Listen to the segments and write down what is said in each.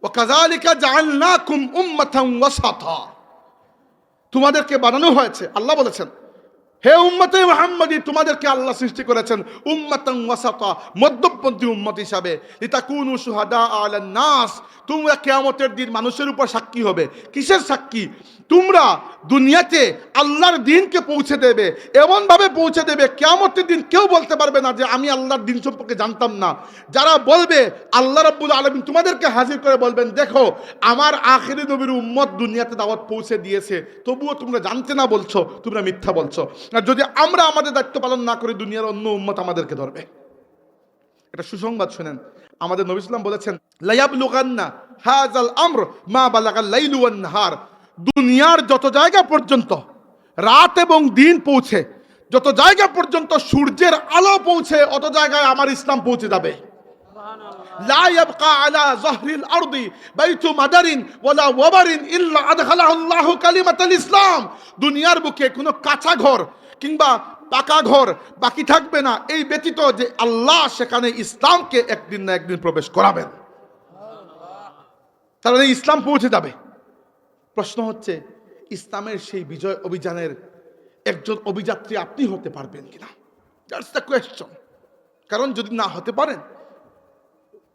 ওয়াকাযালিকা জাআলনাকুম উম্মাতান ওয়াসাতা, তোমাদেরকে বানানো হয়েছে, আল্লাহ বলেছেন হে উম্মতে মুহাম্মাদী, তোমাদেরকে আল্লাহ সৃষ্টি করেছেন উম্মাতান ওয়াসাতা, মধ্যপন্থী উম্মত হিসাবে, লিতাকুনু শুহাদা আলান নাস, তোমরা কিয়ামতের দিন মানুষের উপর সাক্ষী হবে। কিসের সাক্ষী? তোমরা দুনিয়াতে আল্লাহর দ্বীনকে পৌঁছে দেবে, এমনভাবে পৌঁছে দেবে কিয়ামতের দিন কেউ বলতে পারবে না যে আমি আল্লাহর দ্বীন সম্পর্কে জানতাম না। যারা বলবে, আল্লাহ রাব্বুল আলামিন তোমাদেরকে হাজির করে বলবেন, দেখো আমার আখিরি নবীর উম্মত দুনিয়াতে দাওয়াত পৌঁছে দিয়েছে, তবুও তোমরা জানতে না বলছো, তোমরা মিথ্যা বলছো। আর যদি আমরা আমাদের দায়িত্ব পালন না করি, দুনিয়ার অন্য উম্মত আমাদেরকে ধরবে। এটা সুসংবাদ শুনেন, আমাদের নবী সাল্লাল্লাহু আলাইহি ওয়াসাল্লাম বলেছেন লায়াবলুগান্না হাযাল আমর মা বালাগাল লাইলু ওয়ান নাহার, দুনিয়ার যত জায়গা পর্যন্ত রাত এবং দিন পৌঁছে, যত জায়গা পর্যন্ত সূর্যের আলো পৌঁছে, অত জায়গায় আমার ইসলাম পৌঁছে যাবে। লা ইয়াবকা আলা যাহরিল আরদি বাইতু মাদারিন ওয়ালা ওয়াবারিন ইল্লা আদখালাহু আল্লাহু কালিমাতাল ইসলাম, দুনিয়ার বুকে কোনো কাঁচা ঘর কিংবা পাকা ঘর বাকি থাকবে না, এই ব্যতীত যে আল্লাহ সেখানে ইসলামকে একদিন না একদিন প্রবেশ করাবেন, তাহলে ইসলাম পৌঁছে যাবে। প্রশ্ন হচ্ছে, ইসলামের সেই বিজয় অভিযানের একজন অভিযাত্রী আপনি হতে পারবেন কিনা? That's the question. কারণ যদি না হতে পারেন,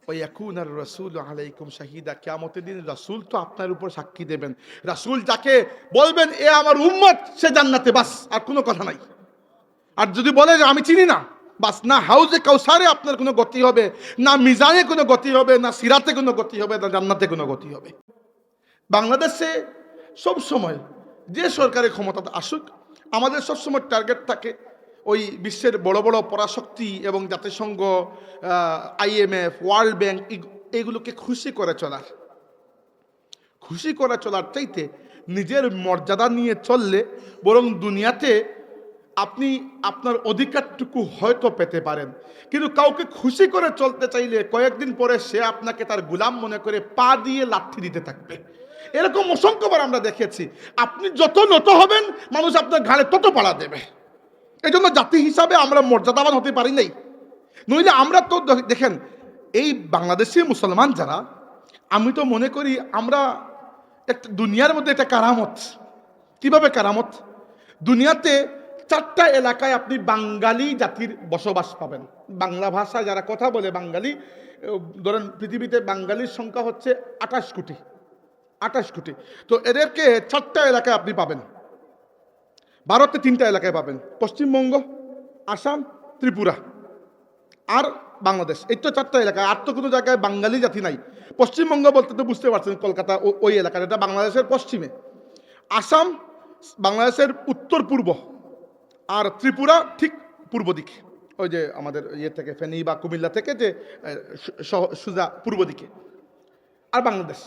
ওয়ায়াকুনার রাসূলু আলাইকুম শাহিদা, কিয়ামতের দিন রাসূল তো আপনার উপর সাক্ষী দেবেন। রাসূল যাকে বলবেন এ আমার উম্মত, সে জান্নাতে, বাস, আর কোনো কথা নাই। আর যদি বলে যে আমি চিনি না, বাস, না হাউজে কাউসারে আপনার কোনো গতি হবে, না মিজানে কোনো গতি হবে, না সিরাতে কোনো গতি হবে, না জান্নাতে কোনো গতি হবে। বাংলাদেশে সব সময় যে সরকারের ক্ষমতাতে আসুক, আমাদের সবসময় টার্গেট থাকে ওই বিশ্বের বড় বড় পরাশক্তি এবং জাতিসংঘ, IMF, ওয়ার্ল্ড ব্যাংক, এগুলোকে খুশি করে চলার চাইতে নিজের মর্যাদা নিয়ে চললে বরং দুনিয়াতে আপনি আপনার অধিকারটুকু হয়তো পেতে পারেন। কিন্তু কাউকে খুশি করে চলতে চাইলে কয়েকদিন পরে সে আপনাকে তার গোলাম মনে করে পা দিয়ে লাথি দিতে থাকবে। এরকম অসংখ্যবার আমরা দেখেছি। আপনি যত নত হবেন, মানুষ আপনার ঘাড়ে তত পাড়া দেবে। এই জন্য জাতি হিসাবে আমরা মর্যাদাবান হতে পারি নাই। নইলে আমরা তো দেখেন, এই বাংলাদেশি মুসলমান যারা, আমি তো মনে করি আমরা একটা দুনিয়ার মধ্যে একটা কারামত। কিভাবে কারামত? দুনিয়াতে 4টা এলাকায় আপনি বাঙালি জাতির বসবাস পাবেন। বাংলা ভাষা যারা কথা বলে বাঙালি, ধরেন পৃথিবীতে বাঙালির সংখ্যা হচ্ছে 28 কোটি। তো এদেরকে 4টা এলাকায় আপনি পাবেন। ভারতে 3টা এলাকায় পাবেন, পশ্চিমবঙ্গ, আসাম, ত্রিপুরা আর বাংলাদেশ। এই তো 4টা এলাকায়, আর তো কোনো জায়গায় বাঙালি জাতি নাই। পশ্চিমবঙ্গ বলতে তো বুঝতে পারছেন, কলকাতা ওই এলাকাটা, এটা বাংলাদেশের পশ্চিমে। আসাম বাংলাদেশের উত্তর পূর্ব, আর ত্রিপুরা ঠিক পূর্ব দিকে, ওই যে আমাদের ইয়ে থেকে ফেনী বা কুমিল্লা থেকে যে সোজা পূর্ব দিকে। আর বাংলাদেশ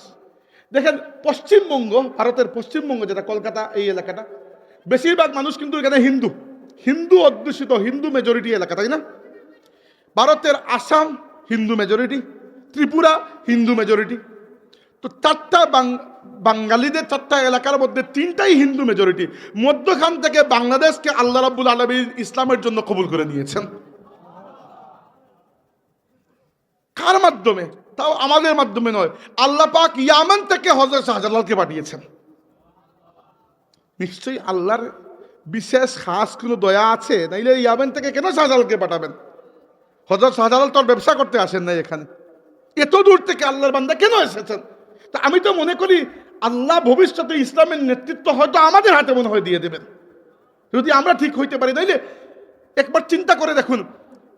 দেখেন, পশ্চিমবঙ্গ, ভারতের পশ্চিমবঙ্গ যেটা কলকাতা, এই এলাকাটা বেশিরভাগ মানুষ কিন্তু এখানে হিন্দু অধ্যুষিত, হিন্দু মেজরিটি এলাকা, তাই না? ভারতের আসাম হিন্দু মেজরিটি, ত্রিপুরা হিন্দু মেজরিটি। তো 4টা বাঙালিদের 4টা এলাকার মধ্যে 3টাই হিন্দু মেজরিটি। মধ্যখান থেকে বাংলাদেশকে আল্লাহ রাব্বুল আলামিন ইসলামের জন্য কবুল করে নিয়েছেন। কার মাধ্যমে? তাও আমাদের মাধ্যমে নয়, আল্লাহ পাক ইয়ামান থেকে হযরত শাহজালালকে পাঠিয়েছেন। নিশ্চয়ই আল্লাহর বিশেষ খাস কোনো দয়া আছে, নাইলে ইয়ামান থেকে কেন শাহজালালকে পাঠাবেন? হযরত শাহজালাল তো ব্যবসা করতে আসেন নাই এখানে, এত দূর থেকে আল্লাহর বান্দা কেন এসেছেন? তা আমি তো মনে করি আল্লাহ ভবিষ্যতে ইসলামের নেতৃত্ব হয়তো আমাদের হাতে মনে হয় দিয়ে দেবেন, যদি আমরা ঠিক হইতে পারি। তাইলে একবার চিন্তা করে দেখুন,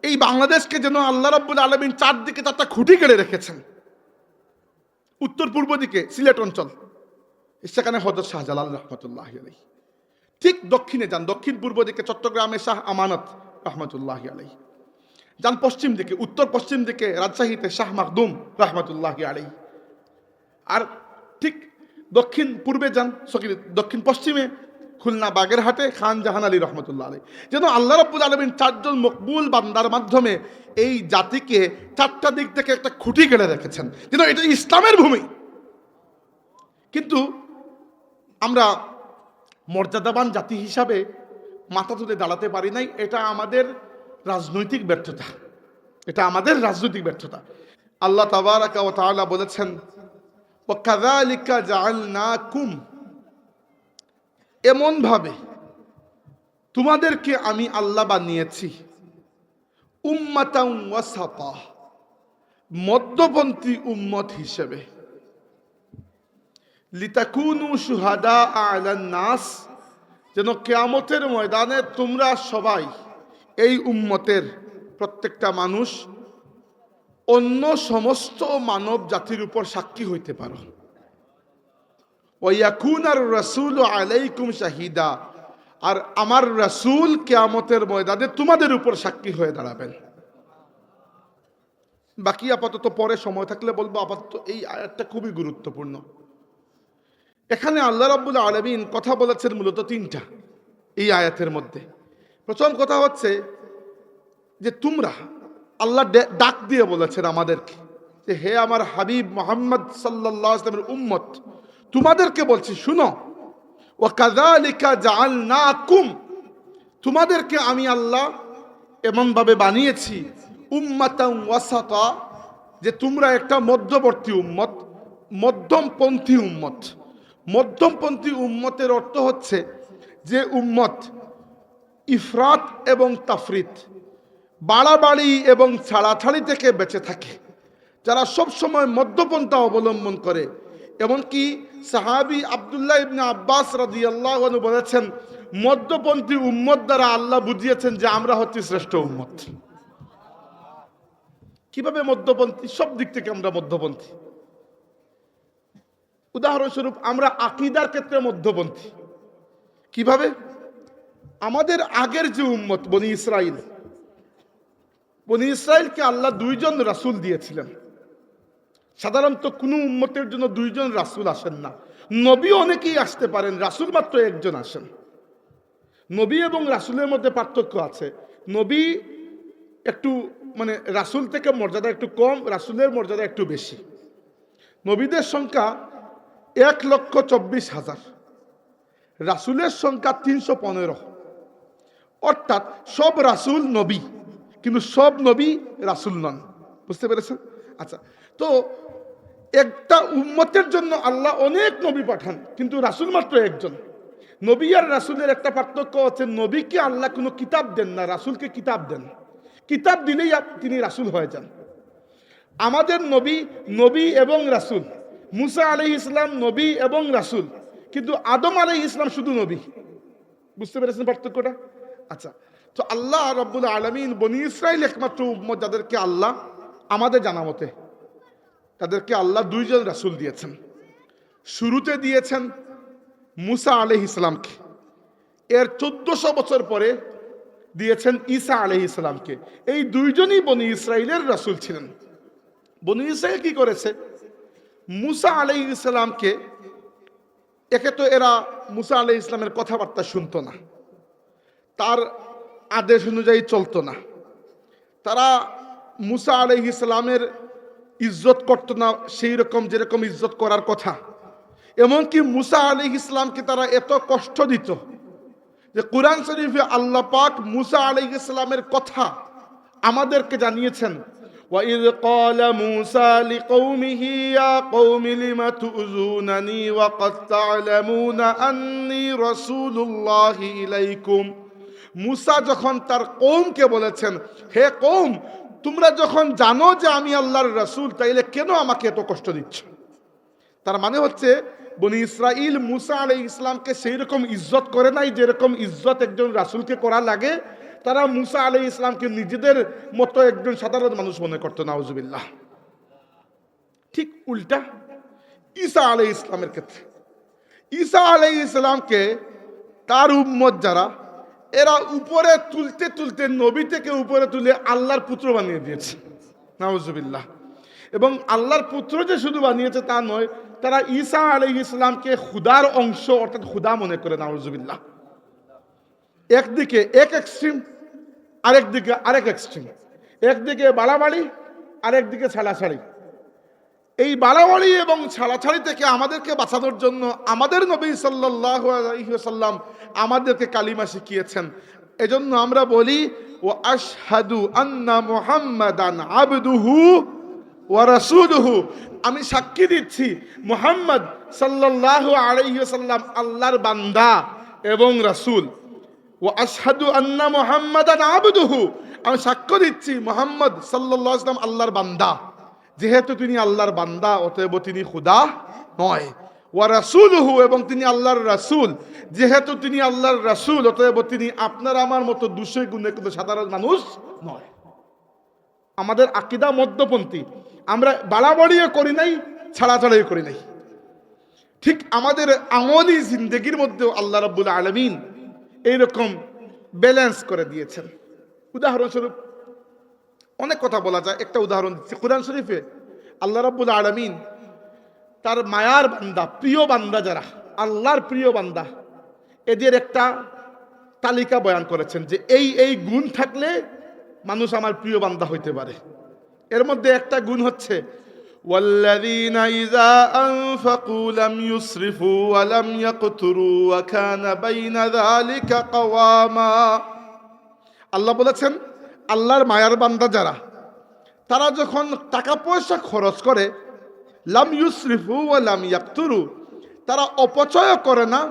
এই বাংলাদেশকে যেন আল্লাহ রাব্বুল আলামিন 4 দিকে 4টা খুঁটি গেড়ে রেখেছেন। উত্তর পূর্ব দিকে সিলেট অঞ্চল, সেখানে হযরত শাহজালাল রহমতুল্লাহি আলাইহি। ঠিক দক্ষিণে যান, দক্ষিণ পূর্ব দিকে চট্টগ্রামে শাহ আমানত রহমতুল্লাহি আলাইহি। যান পশ্চিম দিকে, উত্তর পশ্চিম দিকে রাজশাহীতে শাহ মাখদুম রহমতুল্লাহি আলাইহি। আর ঠিক দক্ষিণ পূর্বে যান, দক্ষিণ পশ্চিমে খুলনা বাগেরহাটে খান জাহান আলী রহমতুল্লাহ আলাইহি। যেন আল্লাহ রাব্বুল আলামিন 4 জন মকবুল বান্দার মাধ্যমে এই জাতিকে 4টা দিক থেকে একটা খুঁটি গেড়ে রেখেছেন, যেন এটা ইসলামের ভূমি। কিন্তু আমরা মর্যাদাবান জাতি হিসাবে মাথা তুলে দাঁড়াতে পারি নাই। এটা আমাদের রাজনৈতিক ব্যর্থতা, আল্লাহ তাবারাকা ওয়া তাআলা বলেছেন, ওয়াকাযালিকা জাআলনাকুম, এমন ভাবে তোমাদেরকে আমি আল্লাহ বানিয়েছি উম্মাতান ওয়াসাতা, মধ্যপন্থী উম্মত হিসেবে। লিতাকুনু শুহাদা আলান নাস, যেন কিয়ামতের ময়দানে তোমরা সবাই এই উম্মতের প্রত্যেকটা মানুষ অন্য সমস্ত মানব জাতির উপর সাক্ষী হইতে পারো। ওয়ায়াকুনার রাসূলু আলাইকুম শাহিদা, আর আমার রাসূল কিয়ামতের ময়দানে তোমাদের উপর সাক্ষী হয়ে দাঁড়াবেন। বাকি আপাতত পরে সময় থাকলে বলবো, আপাতত এই আয়াতটা খুবই গুরুত্বপূর্ণ। এখানে আল্লাহ রাব্বুল আলামিন কথা বলেছেন মূলত তিনটা এই আয়াতের মধ্যে। প্রথম কথা হচ্ছে যে তোমরা, আল্লাহ ডাক দিয়ে বলেছেন আমাদেরকে যে হে আমার হাবিব মুহাম্মদ সাল্লাল্লাহু আলাইহি ওয়াসাল্লামের উম্মত, তোমাদেরকে বলছি শুনো, ওয়াকাযালিকা জাআলনাকুম, তোমাদেরকে আমি আল্লাহ এমনভাবে বানিয়েছি উম্মাতান ওয়াসাতা, যে তোমরা একটা মধ্যবর্তী উম্মত, মধ্যমপন্থী উম্মত। মধ্যমপন্থী উম্মতের অর্থ হচ্ছে যে উম্মত ইফরাত এবং তাফরিত, বাড়াবাড়ি এবং ছাড়াছাড়ি থেকে বেঁচে থাকে, যারা সব সময় মধ্যপন্থা অবলম্বন করে। এমনকি সাহাবী আব্দুল্লাহ ইবনে আব্বাস রাদিয়াল্লাহু আনহু বলেছেন, মধ্যপন্থী উম্মত দ্বারা আল্লাহ বুঝিয়েছেন যে আমরা হচ্ছি শ্রেষ্ঠ উম্মত। কিভাবে মধ্যপন্থী? সব দিক থেকে আমরা মধ্যপন্থী। উদাহরণস্বরূপ আমরা আকীদার ক্ষেত্রে মধ্যপন্থী। কিভাবে? আমাদের আগের যে উম্মত বনি ইসরাইল, বনি ইসরাইলকে আল্লাহ দুইজন রাসূল দিয়েছিলেন। সাধারণত কোনো উম্মতের জন্য দুইজন রাসূল আসেন না। নবী অনেকেই আসতে পারেন, রাসূল মাত্র একজন আসেন। নবী এবং রাসূলের মধ্যে পার্থক্য আছে। নবী একটু রাসূল থেকে মর্যাদা একটু কম, রাসূলের মর্যাদা একটু বেশি। নবীদের সংখ্যা 1,24,000, রাসূলের সংখ্যা 315। অর্থাৎ সব রাসূল নবী, কিন্তু সব নবী রাসূল নন। বুঝতে পেরেছেন? আচ্ছা, তো একটা উম্মতের জন্য আল্লাহ অনেক নবী পাঠান, কিন্তু রাসূল মাত্র একজন। নবী আর রাসূলের একটা পার্থক্য হচ্ছে, নবীকে আল্লাহ কোনো কিতাব দেন না, রাসূলকে কিতাব দেন। কিতাব দিলেই তিনি রাসূল হয়ে যান। আমাদের নবী, নবী এবং রাসূল। মুসা আলাইহিস সালাম নবী এবং রাসূল, কিন্তু আদম আলাইহিস সালাম শুধু নবী। বুঝতে পেরেছেন পার্থক্যটা? আচ্ছা, তো আল্লাহ রাব্বুল আলামিন বনি ইসরাইল একমাত্র উম্মত যাদেরকে আল্লাহ, আমাদের জানা মতে তাদেরকে আল্লাহ দুইজন রাসূল দিয়েছেন। শুরুতে দিয়েছেন মুসা আলাইহিস সালামকে, এর 1400 বছর পরে দিয়েছেন ঈসা আলাইহিস সালামকে। এই দুইজনই বনি ইসরাইলের রাসূল ছিলেন। বনি ইসরাইল কি করেছে? মুসা আলাইহিস সালামকে, একে তো এরা মুসা আলাইহিস সালামের কথাবার্তা শুনতো না, তার আদেশ অনুযায়ী চলতো না, তারা মুসা আলাইহিস সালামের ইজ্জত করতো না সেই রকম যেরকম ইজ্জত করার কথা। এমনকি মুসা আলাইহিস সালামকে তারা এত কষ্ট দিত যে কুরআন শরীফে আল্লাহ পাক মুসা আলাইহিস সালামের কথা আমাদেরকে জানিয়েছেন, وَإِذْ قَالَ مُوسَى لِقَوْمِهِ يَا قَوْمِ لِمَ تُؤْذُونَنِي وَقَدْ تَعْلَمُونَ أَنِّي رَسُولُ اللَّهِ إِلَيْكُمْ। মুসা যখন তার কওমকে বলেছেন, হে কওম, তোমরা যখন জানো যে আমি আল্লাহর রাসূল, তাইলে কেন আমাকে এত কষ্ট দিচ্ছ? তার মানে হচ্ছে বনি ইসরাইল মুসা আলাইহিস সালামকে সেই রকম ইজ্জত করে নাই যেরকম ইজ্জত একজন রাসূলকে করা লাগে। তারা মুসা আলাইহিস সালামকে নিজেদের মতো একজন সাধারণ মানুষ মনে করতো, নাউজুবিল্লাহ। ঠিক উল্টা ঈসা আলাইহিস সালামের ক্ষেত্রে, ঈসা আলাইহিস সালামকে তার উম্মত যারা, এরা উপরে তুলতে তুলতে, নবী থেকে উপরে তুলে আল্লাহর পুত্র বানিয়ে দিয়েছে, নাউজুবিল্লাহ। এবং আল্লাহর পুত্র যে শুধু বানিয়েছে তা নয়, তারা ঈসা আলাইহিস সালামকে খুদার অংশ অর্থাৎ খুদা মনে করে, নাউজুবিল্লাহ। একদিকে এক এক্সট্রিম, আরেকদিকে আরেক এক্সট্রিম। একদিকে বাড়াবাড়ি, আরেকদিকে ছাড়াছাড়ি। এই বাড়াবাড়ি এবং ছাড়াছাড়ি থেকে আমাদেরকে বাঁচানোর জন্য আমাদের নবী সাল্লাল্লাহু আলাইহি ওয়াসাল্লাম আমাদেরকে কালিমা শিখিয়েছেন। এজন্য আমরা বলি, ও আশহাদু আন্না মুহাম্মাদান আবদুহু ওয়া রাসূলুহু, আমি সাক্ষী দিচ্ছি মুহাম্মদ সাল্লাল্লাহু আলাইহি ওয়াসাল্লাম আল্লাহর বান্দা এবং রাসূল। ওয়া আশহাদু আন্না মুহাম্মাদান আবদুহু, আমি সাক্ষ্য দিচ্ছি মুহাম্মদ সাল্লাল্লাহু আলাইহি ওয়াসাল্লাম আল্লাহর বান্দা। যেহেতু তিনি আল্লাহর বান্দা অতএব তিনি খোদা নয়। ওয়া রাসূলুহু, এবং তিনি আল্লাহর রাসূল। যেহেতু তিনি আল্লাহর রাসূল অতএব তিনি আপনার আমার মতো দুশো গুণে কিন্তু সাধারণ মানুষ নয়। আমাদের আকীদা মধ্যপন্থী, আমরা বাড়াবাড়িও করি নাই, ছাড়াছাড়িও করি নাই। ঠিক আমাদের আমলি জিন্দেগির মধ্যেও আল্লাহ রাব্বুল আলামিন এইরকম ব্যালেন্স করে দিয়েছেন। উদাহরণস্বরূপ অনেক কথা বলা যায়, একটা উদাহরণ দিচ্ছি। কুরআন শরীফে আল্লাহ রাব্বুল আলামিন তার মায়ার বান্দা, প্রিয় বান্দা যারা আল্লাহর প্রিয় বান্দা, এদের একটা তালিকা বয়ান করেছেন যে এই এই গুণ থাকলে মানুষ আমার প্রিয় বান্দা হইতে পারে। এর মধ্যে একটা গুণ হচ্ছে ওয়াল্লাযীনা ইযা আনফাকু লাম ইউসরিফু ওয়া লাম ইয়াকতুরু ওয়া কানা বাইনা যালিকা কাওয়ামা। আল্লাহ বলেছেন আল্লাহর মায়ার বান্দা যারা, তারা যখন টাকা পয়সা খরচ করে, লাম ইউসরিফু ওয়া লাম ইয়াকতুরু, তারা অপচয় করে না,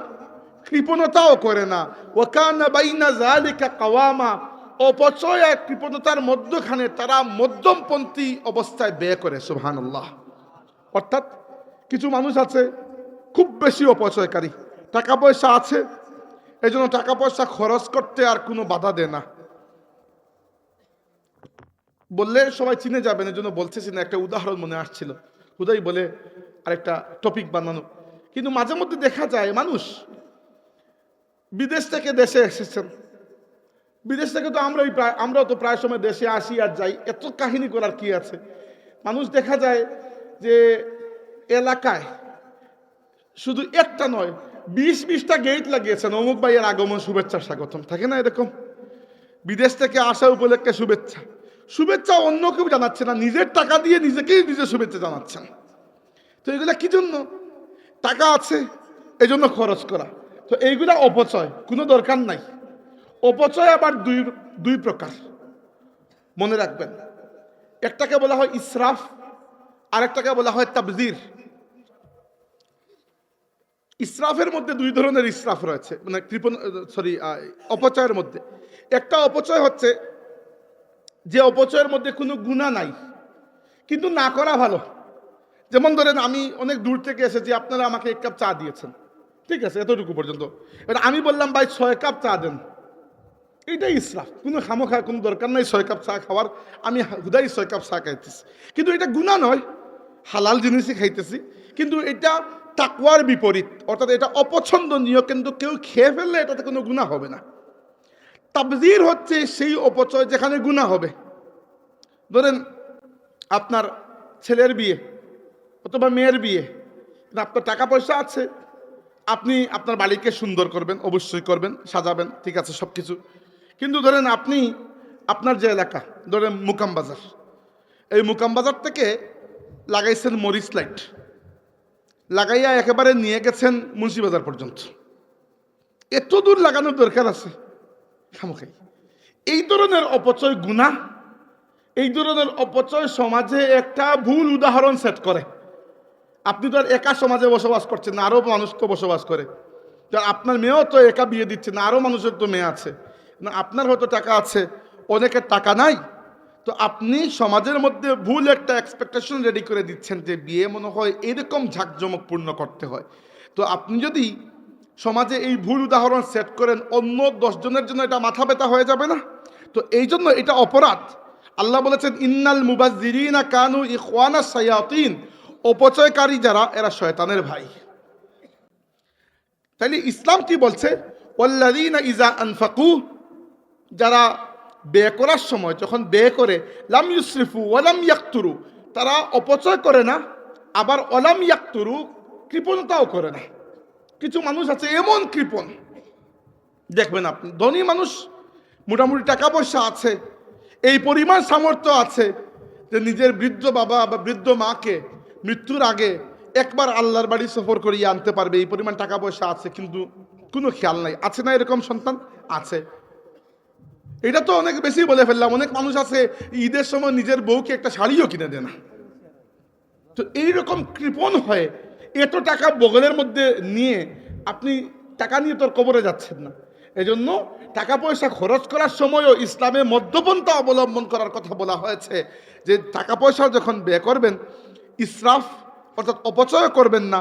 কৃপণতাও করে না। ওয়া কানা বাইনা যালিকা কাওয়ামা, অপচয় আর কৃপণতার মধ্যখানে তারা মধ্যমপন্থী অবস্থায় ব্যয় করে। সুবহানাল্লাহ। অর্থাৎ কিছু মানুষ আছে খুব বেশি অপচয়কারী, টাকা পয়সা আছে এজন্য টাকা পয়সা খরচ করতে আর কোনো বাধা দেয় না। বললে সবাই চিনে যাবেন, এজন্য বলতেছি না। একটা উদাহরণ মনে আসছিল, হুদাই বলে আরেকটা টপিক বানানো। কিন্তু মাঝে মধ্যে দেখা যায় মানুষ বিদেশ থেকে দেশে এসেছেন, বিদেশ থেকে তো আমরাও তো প্রায় সময় দেশে আসি আর যাই, এত কাহিনী করার কি আছে। মানুষ দেখা যায় যে এলাকায় শুধু একটা নয় 20-20টা গেট লাগিয়েছেন, অমুক ভাইয়ের আগমন শুভেচ্ছা স্বাগতম, থাকে না এরকম? বিদেশ থেকে আসা উপলক্ষে শুভেচ্ছা, শুভেচ্ছা অন্য কেউ জানাচ্ছে না, নিজের টাকা দিয়ে নিজেকেই নিজের শুভেচ্ছা জানাচ্ছেন। তো এগুলা কি জন্য? টাকা আছে এজন্য খরচ করা। তো এইগুলা অপচয়, কোনো দরকার নাই। অপচয় আবার দুই প্রকার, মনে রাখবেন। একটাকে বলা হয় ইসরাফ, আরেকটাকে বলা হয় তাবযির। ইসরাফের মধ্যে দুই ধরনের ইসরাফ রয়েছে, মানে অপচয়ের মধ্যে। একটা অপচয় হচ্ছে যে অপচয়ের মধ্যে কোনো গুনাহ নাই কিন্তু না করা ভালো। যেমন ধরেন আমি অনেক দূর থেকে এসেছি, আপনারা আমাকে 1 কাপ চা দিয়েছেন, ঠিক আছে, এতটুকু পর্যন্ত। এবার আমি বললাম ভাই 6 কাপ চা দেন, এইটাই ইসরাফ। কোনো খামোখা কোনো দরকার নাই 6 কাপ চা খাওয়ার, আমি হুদাই 6 কাপ চা খাইতেছি, কিন্তু এটা গুনাহ নয়, হালাল জিনিসই খাইতেছি, কিন্তু এটা তাকওয়ার বিপরীত, অর্থাৎ এটা অপছন্দনীয়, কিন্তু কেউ খেয়ে ফেললে এটাতে কোনো গুনাহ হবে না। তাবযির হচ্ছে সেই অপচয় যেখানে গুনাহ হবে। ধরেন আপনার ছেলের বিয়ে অথবা মেয়ের বিয়ে, আপনার টাকা পয়সা আছে, আপনি আপনার বাড়িকে সুন্দর করবেন, অবশ্যই করবেন, সাজাবেন, ঠিক আছে সব কিছু। কিন্তু ধরেন আপনি আপনার যে এলাকা, ধরেন মুকাম বাজার, এই মুকাম বাজার থেকে লাগাইছেন মরিচ লাইট, লাগাইয়া একেবারে নিয়ে গেছেন মুন্সিবাজার পর্যন্ত। এত দূর লাগানোর দরকার আছে খামোখাই? এই ধরনের অপচয় গুনাহ। এই ধরনের অপচয় সমাজে একটা ভুল উদাহরণ সেট করে। আপনি তো আর একা সমাজে বসবাস করছেন না, আরও মানুষ তো বসবাস করে। আপনার মেয়েও তো একা বিয়ে দিচ্ছে না, আরও মানুষের তো মেয়ে আছে না। আপনার হয়তো টাকা আছে, অনেকের টাকা নাই, তো আপনি সমাজের মধ্যে ভুল একটা এক্সপেকটেশন রেডি করে দিচ্ছেন যে বিয়ে মনে হয় এরকম ঝাঁকজমকপূর্ণ করতে হয়। তো আপনি যদি সমাজে এই ভুল উদাহরণ সেট করেন, অন্য 10 জনের জন্য এটা মাথা ব্যথা হয়ে যাবে না? তো এই জন্য এটা অপরাধ। আল্লাহ বলেছেন ইন্নাল মুবাজ্জিরিনা কানু ইখওয়ানাস শায়াতিন, অপচয়কারী যারা এরা শয়তানের ভাই। তাইলে ইসলাম কি বলছে? ওয়াল্লাযীনা ইযা আনফাকু, যারা ব্যয় করার সময় যখন ব্যয় করে, লাম ইউসরিফু ওয়া লাম ইয়াকতুরু, তারা অপচয় করে না, আবার ওয়ালাম ইয়াকতুরু, কৃপণতাও করে না। কিছু মানুষ আছে এমন কৃপণ, দেখবেন আপনি ধনী মানুষ, মোটামুটি টাকা পয়সা আছে, এই পরিমাণ সামর্থ্য আছে যে নিজের বৃদ্ধ বাবা বা বৃদ্ধ মাকে মৃত্যুর আগে একবার আল্লাহর বাড়ি সফর করিয়ে আনতে পারবে, এই পরিমাণ টাকা পয়সা আছে, কিন্তু কোনো খেয়াল নাই। আছে না এরকম সন্তান? আছে। এটা তো অনেক বেশি বলে ফেললাম। অনেক মানুষ আছে ঈদের সময় নিজের বউকে একটা শাড়িও কিনে দেয় না, তো এইরকম কৃপণ হয়ে এত টাকা বগলের মধ্যে নিয়ে আপনি টাকা নিয়ে তোর কবরে যাচ্ছেন না। এজন্য টাকা পয়সা খরচ করার সময়ও ইসলামে মধ্যপন্থা অবলম্বন করার কথা বলা হয়েছে, যে টাকা পয়সা যখন ব্যয় করবেন ইসরাফ অর্থাৎ অপচয় করবেন না,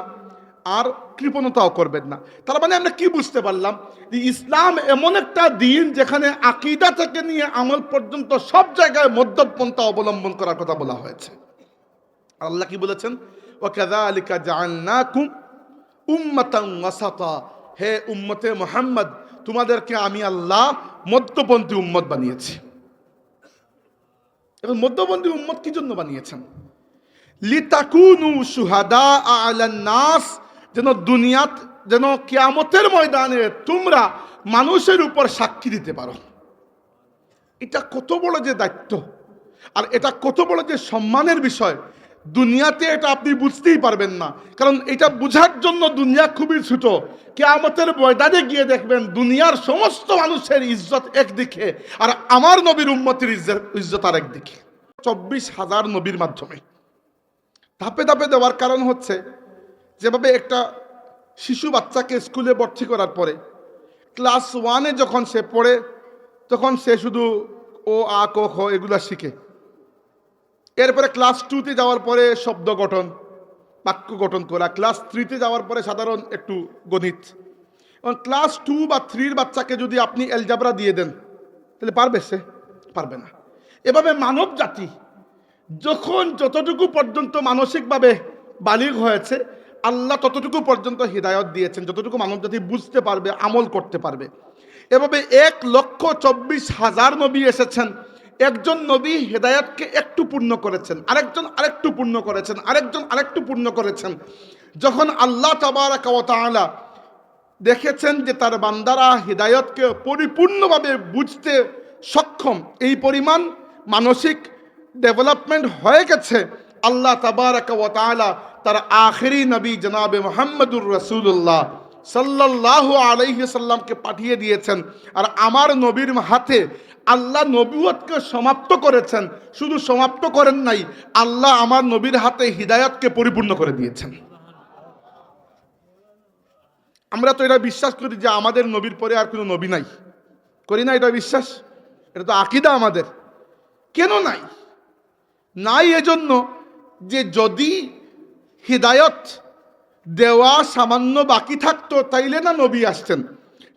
আর কৃপণতাও করবেন না। তার মানে আমরা কি বুঝতে পারলাম, যে ইসলাম এমন একটা দিন যেখানে আকীদা থেকে নিয়ে আমল পর্যন্ত সব জায়গায় মধ্যপন্থা অবলম্বন করার কথা বলা হয়েছে। আল্লাহ কি বলেছেন, ওয়াকাযালিকা জাআলনাকুম উম্মাতান ওয়াসাতা, হে উম্মতে মুহাম্মদ তোমাদেরকে আমি আল্লাহ মধ্যপন্থী উম্মত বানিয়েছি। এবং মধ্যপন্থী উম্মত কি জন্য বানিয়েছেন? লিতাকুনু শুহাদা আলান নাস, যেন দুনিয়াত, যেন কিয়ামতের ময়দানে তোমরা মানুষের উপর সাক্ষী দিতে পারো। এটা কত বড় যে দায়িত্ব, আর এটা কত বড় যে সম্মানের বিষয়, দুনিয়াতে এটা আপনি বুঝতেই পারবেন না। কারণ এটা বুঝার জন্য দুনিয়া খুবই ছোট। কিয়ামতের ময়দানে গিয়ে দেখবেন দুনিয়ার সমস্ত মানুষের ইজ্জত একদিকে, আর আমার নবীর উম্মতের ইজ্জত আর একদিকে। 24,000 নবীর মাধ্যমে ধাপে ধাপে দেওয়ার কারণ হচ্ছে, যেভাবে একটা শিশু বাচ্চাকে স্কুলে ভর্তি করার পরে ক্লাস 1-এ যখন সে পড়ে তখন সে শুধু ও আ ক খ এগুলা শিখে। এরপরে ক্লাস 2-তে যাওয়ার পরে শব্দ গঠন, বাক্য গঠন করা। ক্লাস 3-তে যাওয়ার পরে সাধারণ একটু গণিত। এবং ক্লাস 2 বা 3-র বাচ্চাকে যদি আপনি এলজাবরা দিয়ে দেন তাহলে পারবে? সে পারবে না। এভাবে মানব জাতি যখন যতটুকু পর্যন্ত মানসিকভাবে বালিগ হয়েছে, আল্লাহ ততটুকু পর্যন্ত হিদায়ত দিয়েছেন যতটুকু মানব জাতি বুঝতে পারবে, আমল করতে পারবে। এভাবে 1,24,000 নবী এসেছেন। একজন নবী হেদায়েতকে একটু পূর্ণ করেছেন, আরেকজন আরেকটু পূর্ণ করেছেন, আরেকজন আরেকটু পূর্ণ করেছেন। যখন আল্লাহ তাবারাকা ওয়া তাআলা দেখেছেন যে তার বান্দারা হিদায়তকে পরিপূর্ণভাবে বুঝতে সক্ষম, এই পরিমাণ মানসিক ডেভেলপমেন্ট হয়ে গেছে, আল্লাহ তাবারাকা ওয়া তাআলা তার আখেরি নবী জনাবে মুহাম্মদুর রাসূলুল্লাহ সাল্লাল্লাহু আলাইহি সাল্লামকে পাঠিয়ে দিয়েছেন। আর আমার নবীর হাতে আল্লাহ নবুয়তকে সমাপ্ত করেছেন। শুধু সমাপ্ত করেন নাই, আল্লাহ আমার নবীর হাতে হিদায়াতকে পরিপূর্ণ করে দিয়েছেন। আমরা তো এটা বিশ্বাস করি যে আমাদের নবীর পরে আর কোনো নবী নাই, করি না এটা বিশ্বাস? এটা তো আকীদা আমাদের। কেন নাই? নাই এজন্য যে যদি হিদায়ত দেওয়া সামান্য বাকি থাকতো তাইলে না নবী আসতেন।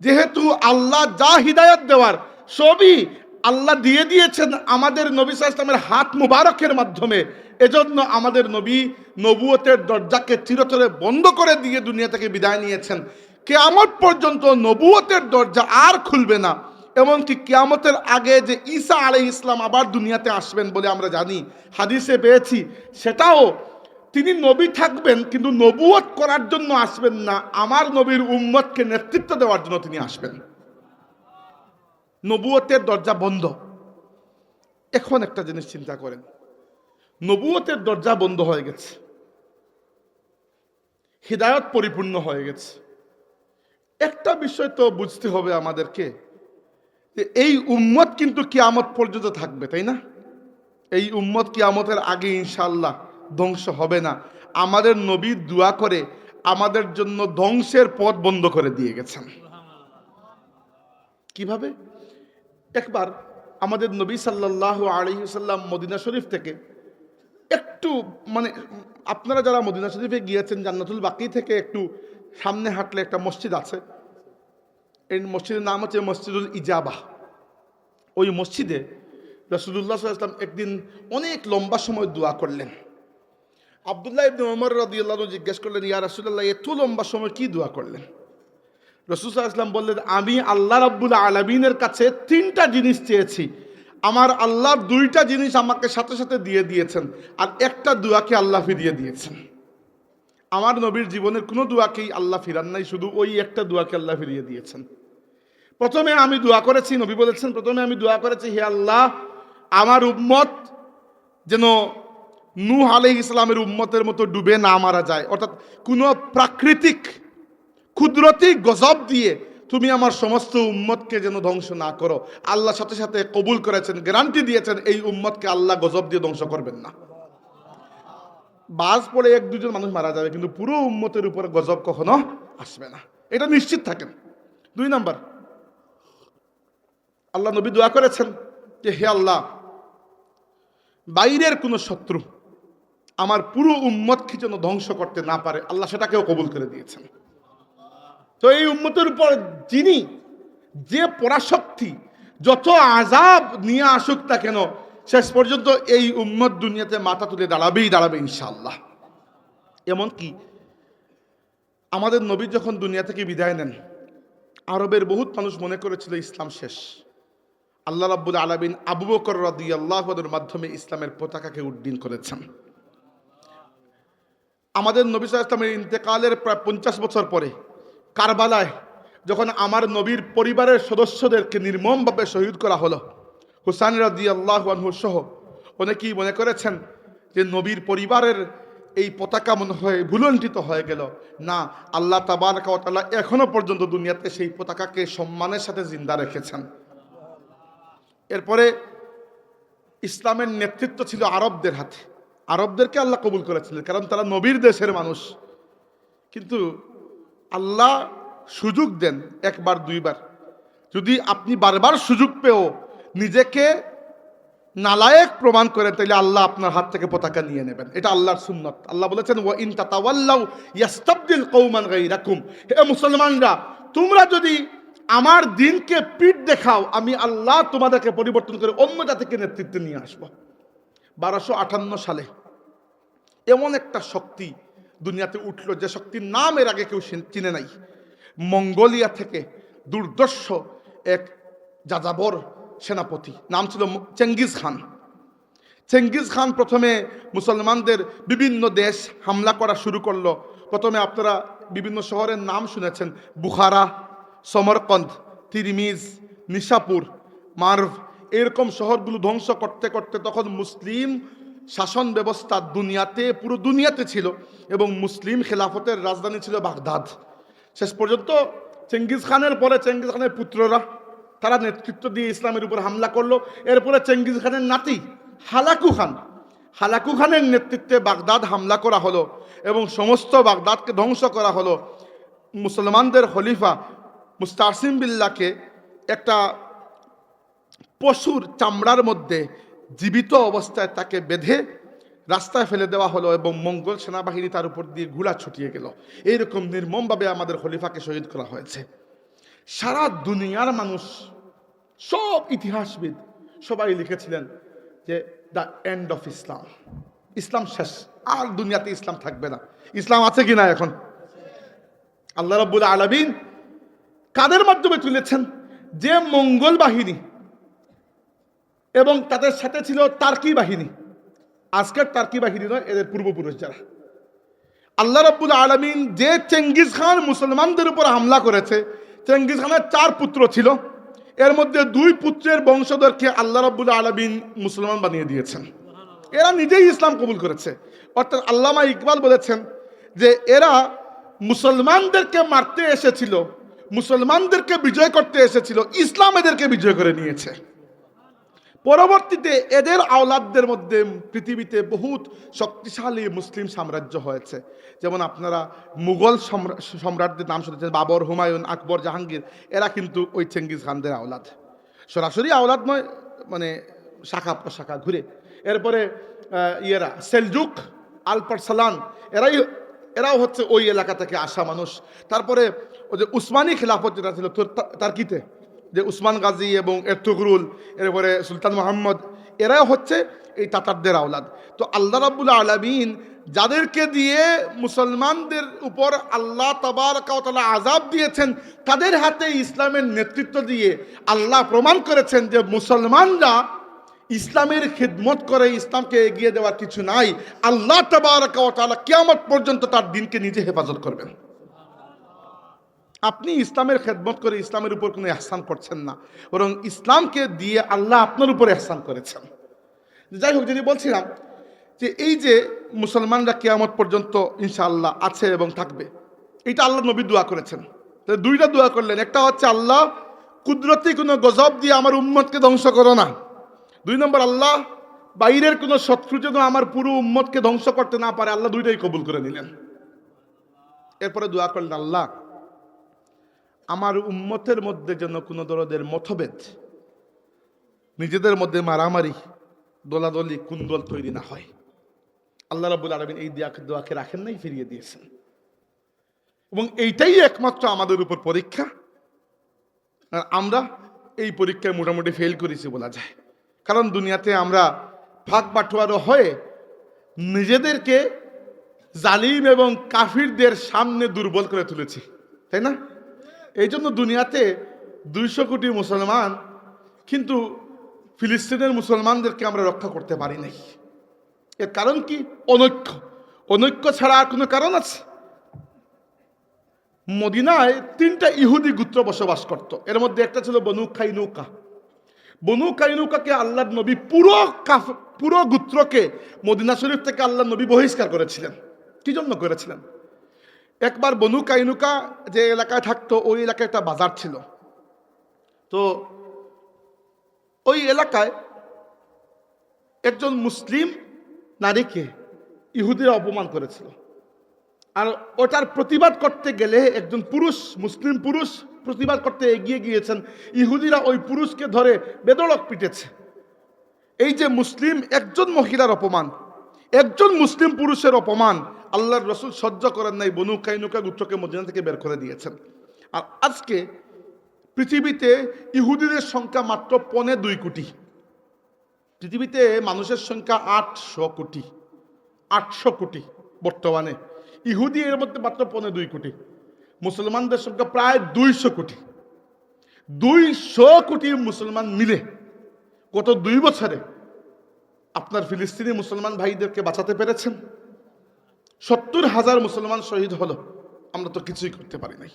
যেহেতু আল্লাহ যা হিদায়ত দেওয়ার সবই আল্লাহ দিয়ে দিয়েছেন আমাদের নবী সাল্লাল্লাহু আলাইহি ওয়াসাল্লামের হাত মুবারকের মাধ্যমে, এজন্য আমাদের নবী নবুয়তের দরজাকে চিরতরে বন্ধ করে দিয়ে দুনিয়া থেকে বিদায় নিয়েছেন। কিয়ামত পর্যন্ত নবুয়তের দরজা আর খুলবে না। এমনকি কিয়ামতের আগে যে ঈসা আলাইহিস ইসলাম আবার দুনিয়াতে আসবেন বলে আমরা জানি, হাদিসে পেয়েছি, সেটাও তিনি নবী থাকবেন কিন্তু নবুয়ত করার জন্য আসবেন না, আমার নবীর উম্মতকে নেতৃত্ব দেওয়ার জন্য তিনি আসবেন। নবুয়তের দরজা বন্ধ। এখন একটা জিনিস চিন্তা করেন, নবুয়তের দরজা বন্ধ হয়ে গেছে, হিদায়ত পরিপূর্ণ হয়ে গেছে। একটা বিষয় তো বুঝতে হবে আমাদেরকে, যে এই উম্মত কিন্তু কিয়ামত পর্যন্ত থাকবে, তাই না? এই উম্মত কিয়ামতের আগে ইনশাআল্লাহ ধ্বংস হবে না। আমাদের নবী দোয়া করে আমাদের জন্য ধ্বংসের পথ বন্ধ করে দিয়ে গেছেন। কিভাবে? একবার আমাদের নবী সাল্লাল্লাহু আলাইহি ওয়াসাল্লাম মদিনা শরীফ থেকে একটু আপনারা যারা মদিনা শরীফে গিয়েছেন, জান্নাতুল বাকি থেকে একটু সামনে হাঁটলে একটা মসজিদ আছে। এই মসজিদের নাম হচ্ছে মসজিদুল ইজাবাহ। ওই মসজিদে রাসূলুল্লাহ সাল্লাল্লাহু আলাইহি ওয়াসাল্লাম একদিন অনেক লম্বা সময় দোয়া করলেন। আব্দুল্লাহ ইবনে ওমর রাদিয়াল্লাহু আনহু জিজ্ঞেস করলেন, ইয়া রাসূলুল্লাহ, এত লম্বা সময় কি দোয়া করলেন? রাসূল সাল্লাল্লাহু আলাইহি ওয়াসাল্লাম বললেন, আমি আল্লাহ রাব্বুল আলামিনের কাছে 3টা জিনিস চেয়েছি, আমার আল্লাহ 2টা জিনিস আমাকে সাথে সাথে দিয়ে দিয়েছেন, আর একটা দোয়াকে আল্লাহ ফিরিয়ে দিয়েছেন। আমার নবীর জীবনের কোনো দোয়াকেই আল্লাহ ফিরান নাই, শুধু ওই একটা দোয়াকে আল্লাহ ফিরিয়ে দিয়েছেন। প্রথমে আমি দোয়া করেছি, নবী বলেছেন, প্রথমে আমি দোয়া করেছি, হে আল্লাহ, আমার উম্মত যেন নূহ আলাইহিস ইসলামের উম্মতের মতো ডুবে না মারা যায়। অর্থাৎ কোনো প্রাকৃতিক কুদরতি গজব দিয়ে তুমি আমার সমস্ত উম্মতকে যেন ধ্বংস না করো। আল্লাহ সাথে সাথে কবুল করেছেন, গ্যারান্টি দিয়েছেন এই উম্মতকে আল্লাহ গজব দিয়ে ধ্বংস করবেন না। বাজ পড়ে এক দুজন মানুষ মারা যাবে, কিন্তু পুরো উম্মতের উপরে গজব কখনো আসবে না, এটা নিশ্চিত থাকেন। 2 নম্বর, আল্লাহ নবী দোয়া করেছেন যে হে আল্লাহ, বাইরের কোনো শত্রু আমার পুরো উম্মতকে যেন ধ্বংস করতে না পারে, আল্লাহ সেটাকেও কবুল করে দিয়েছেন। তো এই উম্মতের উপর যিনি যে পরাশক্তি যত আযাব নিয়ে আসুক না কেন, শেষ পর্যন্ত এই উম্মত দুনিয়াতে মাথা তুলে দাঁড়াবে ইনশাআল্লাহ। এমনকি আমাদের নবী যখন দুনিয়া থেকে বিদায় নেন, আরবের বহুত মানুষ মনে করেছিল ইসলাম শেষ। আল্লাহ রাব্বুল আলামিন আবু বকর রাদিয়াল্লাহু আনহুর মাধ্যমে ইসলামের পতাকাকে উড্ডীন করেছেন। আমাদের নবী সাল্লাল্লাহু আলাইহি ওয়াসাল্লামের ইন্তেকালের প্রায় 50 বছর পরে কারবালায় যখন আমার নবীর পরিবারের সদস্যদেরকে নির্মমভাবে শহীদ করা হলো, হুসাইন রাদিয়াল্লাহু আনহু সহ, অনেকেই মনে করেছেন যে নবীর পরিবারের এই পতাকা মনে হয় ভুলণ্ঠিত হয়ে গেল। না, আল্লাহ তাবারক ওয়া তাআলা এখনো পর্যন্ত দুনিয়াতে সেই পতাকাকে সম্মানের সাথে জিন্দা রেখেছেন। এরপরে ইসলামের নেতৃত্ব ছিল আরবদের হাতে, আরবদেরকে আল্লাহ কবুল করেছিলেন, কারণ তারা নবীর দেশের মানুষ। কিন্তু আল্লাহ সুযোগ দেন একবার দুইবার, যদি আপনি বারবার সুযোগ পেও নিজেকে নালায়েক প্রমাণ করেন, তাহলে আল্লাহ আপনার হাত থেকে পতাকা নিয়ে নেবেন। এটা আল্লাহর সুন্নত। আল্লাহ বলেছেন ওয়া ইন তাতাওয়াল্লাউ ইয়াস্তাবদিল কওমান গায়রাকুম, হে মুসলমানরা, তোমরা যদি আমার দিনকে পিঠ দেখাও, আমি আল্লাহ তোমাদেরকে পরিবর্তন করে অন্য জাতিকে নেতৃত্বে নিয়ে আসব। 1258 সালে এমন একটা শক্তি দুনিয়াতে উঠল যে শক্তির নাম এর আগে কেউ চিনে নাই। মঙ্গোলিয়া থেকে দুর্দর্শ এক যাযাবর সেনাপতি, নাম ছিল চেঙ্গিজ খান। চেঙ্গিজ খান প্রথমে মুসলমানদের বিভিন্ন দেশ হামলা করা শুরু করলো। প্রথমে আপনারা বিভিন্ন শহরের নাম শুনেছেন, বুখারা, সমরকন্দ, তিরমিজ, নিশাপুর, মার্ভ, এরকম শহরগুলো ধ্বংস করতে করতে তখন মুসলিম শাসন ব্যবস্থা দুনিয়াতে, পুরো দুনিয়াতে ছিল, এবং মুসলিম খেলাফতের রাজধানী ছিল বাগদাদ। শেষ পর্যন্ত চেঙ্গিজ খানের পরে চেঙ্গিজ খানের পুত্ররা তারা নেতৃত্ব দিয়ে ইসলামের উপর হামলা করলো। এরপরে চেঙ্গিজ খানের নাতি হালাকু খানের নেতৃত্বে বাগদাদ হামলা করা হলো এবং সমস্ত বাগদাদকে ধ্বংস করা হলো। মুসলমানদের খলিফা মুস্তাসিম বিল্লাহকে একটা পশুর চামড়ার মধ্যে জীবিত অবস্থায় তাকে বেঁধে রাস্তায় ফেলে দেওয়া হলো এবং মঙ্গল সেনাবাহিনী তার উপর দিয়ে গুলা ছুটিয়ে গেল। এইরকম নির্মমভাবে আমাদের খলিফাকে শহীদ করা হয়েছে। সারা দুনিয়ার মানুষ, সব ইতিহাসবিদ সবাই লিখেছিলেন যে দ্য এন্ড অফ ইসলাম, ইসলাম শেষ, আর দুনিয়াতে ইসলাম থাকবে না। ইসলাম আছে কিনা এখন? আল্লাহ রাব্বুল আলামিন কাদের মাধ্যমে তুলেছেন? যে মঙ্গল বাহিনী এবং তাদের সাথে ছিল টার্কি বাহিনী, আজকের টার্কি বাহিনী নয়, এদের পূর্বপুরুষ যারা। আল্লাহ রাব্বুল আলামিন যে চেঙ্গিজ খান মুসলমানদের উপর হামলা করেছে, চেঙ্গিজ খানের 4 পুত্র ছিল, এর মধ্যে 2 পুত্রের বংশধরকে আল্লাহ রাব্বুল আলামিন মুসলমান বানিয়ে দিয়েছেন। এরা নিজেই ইসলাম কবুল করেছে। অর্থাৎ আল্লামা ইকবাল বলেছেন যে এরা মুসলমানদেরকে মারতে এসেছিল, মুসলমানদেরকে বিজয় করতে এসেছিল, ইসলাম এদেরকে বিজয় করে নিয়েছে। পরবর্তীতে এদের আওলাদদের মধ্যে পৃথিবীতে বহুত শক্তিশালী মুসলিম সাম্রাজ্য হয়েছে। যেমন আপনারা মুঘল সম্রাটদের নাম শুনেছেন, বাবর, হুমায়ুন, আকবর, জাহাঙ্গীর, এরা কিন্তু ওই চেঙ্গিজ খানদের আওলাদ। সরাসরি আওলাদ নয়, মানে শাখা প্রশাখা ঘুরে। এরপরে ইয়েরা সেলজুক, আলপারসালান, এরাও হচ্ছে ওই এলাকা থেকে আসা মানুষ। তারপরে ওই যে উসমানী খিলাফত যেটা ছিল তার্কিতে, যে উসমান গাজী এবং এরতুগরুল, এরপরে সুলতান মোহাম্মদ, এরাও হচ্ছে এই তাতারদের আওলাদ। তো আল্লাহ রাব্বুল আলামিন যাদেরকে দিয়ে মুসলমানদের উপর আল্লাহ তাবারক ওয়া তাআলা আযাব দিয়েছেন, তাদের হাতে ইসলামের নেতৃত্ব দিয়ে আল্লাহ প্রমাণ করেছেন যে মুসলমানরা ইসলামের খিদমত করে, ইসলামকে এগিয়ে দেওয়ার কিছু নাই। আল্লাহ তাবারক ওয়া তাআলা কিয়ামত পর্যন্ত তার দ্বীনকে নিজে হেফাজত করবেন। আপনি ইসলামের খেদমত করে ইসলামের উপর কোনো ইহসান করছেন না, বরং ইসলামকে দিয়ে আল্লাহ আপনার উপর ইহসান করেছেন। যাই হোক, যদি বলছিলাম যে এই যে মুসলমানরা কিয়ামত পর্যন্ত ইনশাআল্লাহ আছে এবং থাকবে, এটা আল্লাহ নবী দোয়া করেছেন। 2টা দোয়া করলেন। একটা হচ্ছে আল্লাহ কুদরতি কোনো গজব দিয়ে আমার উম্মতকে ধ্বংস করো না। 2 নম্বর, আল্লাহ বাইরের কোনো শত্রু যেন আমার পুরো উম্মতকে ধ্বংস করতে না পারে, আল্লাহ দুইটাই কবুল করে নিলেন। এরপরে দোয়া করলেন, আল্লাহ আমার উম্মতের মধ্যে যেন কোনো ধরনের মতভেদ, নিজেদের মধ্যে মারামারি, দোলাদলি, কুন্দল তৈরি না হয়। আল্লাহ রাব্বুল আলামিন এই দোয়াকে রাখেন নাই, ফিরিয়ে দিয়েছেন। এবং এইটাই একমাত্র আমাদের উপর পরীক্ষা। আর আমরা এই পরীক্ষায় মোটামুটি ফেল করেছি বলা যায়। কারণ দুনিয়াতে আমরা ভাগ বাটোয়ারা হয়ে নিজেদেরকে জালিম এবং কাফিরদের সামনে দুর্বল করে তুলেছি, তাই না? এই জন্য দুনিয়াতে 200 কোটি মুসলমান, কিন্তু ফিলিস্তিনের মুসলমানদেরকে আমরা রক্ষা করতে পারি নাই। এর কারণ কি? অনৈক্য। অনৈক্য ছাড়া আর কোনো কারণ আছে? মদিনায় 3টা ইহুদি গোত্র বসবাস করত। এর মধ্যে একটা ছিল বনু কাইনুকা। বনু কাইনুকাকে আল্লাহর নবী পুরো গোত্রকে মদিনা শরীফ থেকে আল্লাহর নবী বহিষ্কার করেছিলেন। কি জন্য করেছিলেন? একবার বনু কাইনুকা যে এলাকায় থাকতো, ওই এলাকায় একটা বাজার ছিল। তো ওই এলাকায় একজন মুসলিম নারীকে ইহুদিরা অপমান করেছিল। আর ওটার প্রতিবাদ করতে গেলে একজন পুরুষ, মুসলিম পুরুষ প্রতিবাদ করতে এগিয়ে গিয়েছেন। ইহুদিরা ওই পুরুষকে ধরে বেদড়ক পিটেছে। এই যে মুসলিম একজন মহিলার অপমান, একজন মুসলিম পুরুষের অপমান আল্লাহর রাসূল সহ্য করেন নাই, বনু কাইনুকা গোত্রকে মদিনা থেকে বের করে দিয়েছেন। আর আজকে পৃথিবীতে ইহুদিদের সংখ্যা মাত্র 2.25 কোটি। পৃথিবীতে মানুষের সংখ্যা 800 কোটি। 800 কোটি বর্তমানে। ইহুদি এর মধ্যে মাত্র 2.25 কোটি। মুসলমানদের সংখ্যা প্রায় 200 কোটি। 200 কোটি মুসলমান মিলে গত 2 বছরে আপনার ফিলিস্তিনি মুসলমান ভাইদেরকে বাঁচাতে পেরেছেন? 70,000 মুসলমান শহীদ হলো। আমরা তো কিছুই করতে পারি নাই।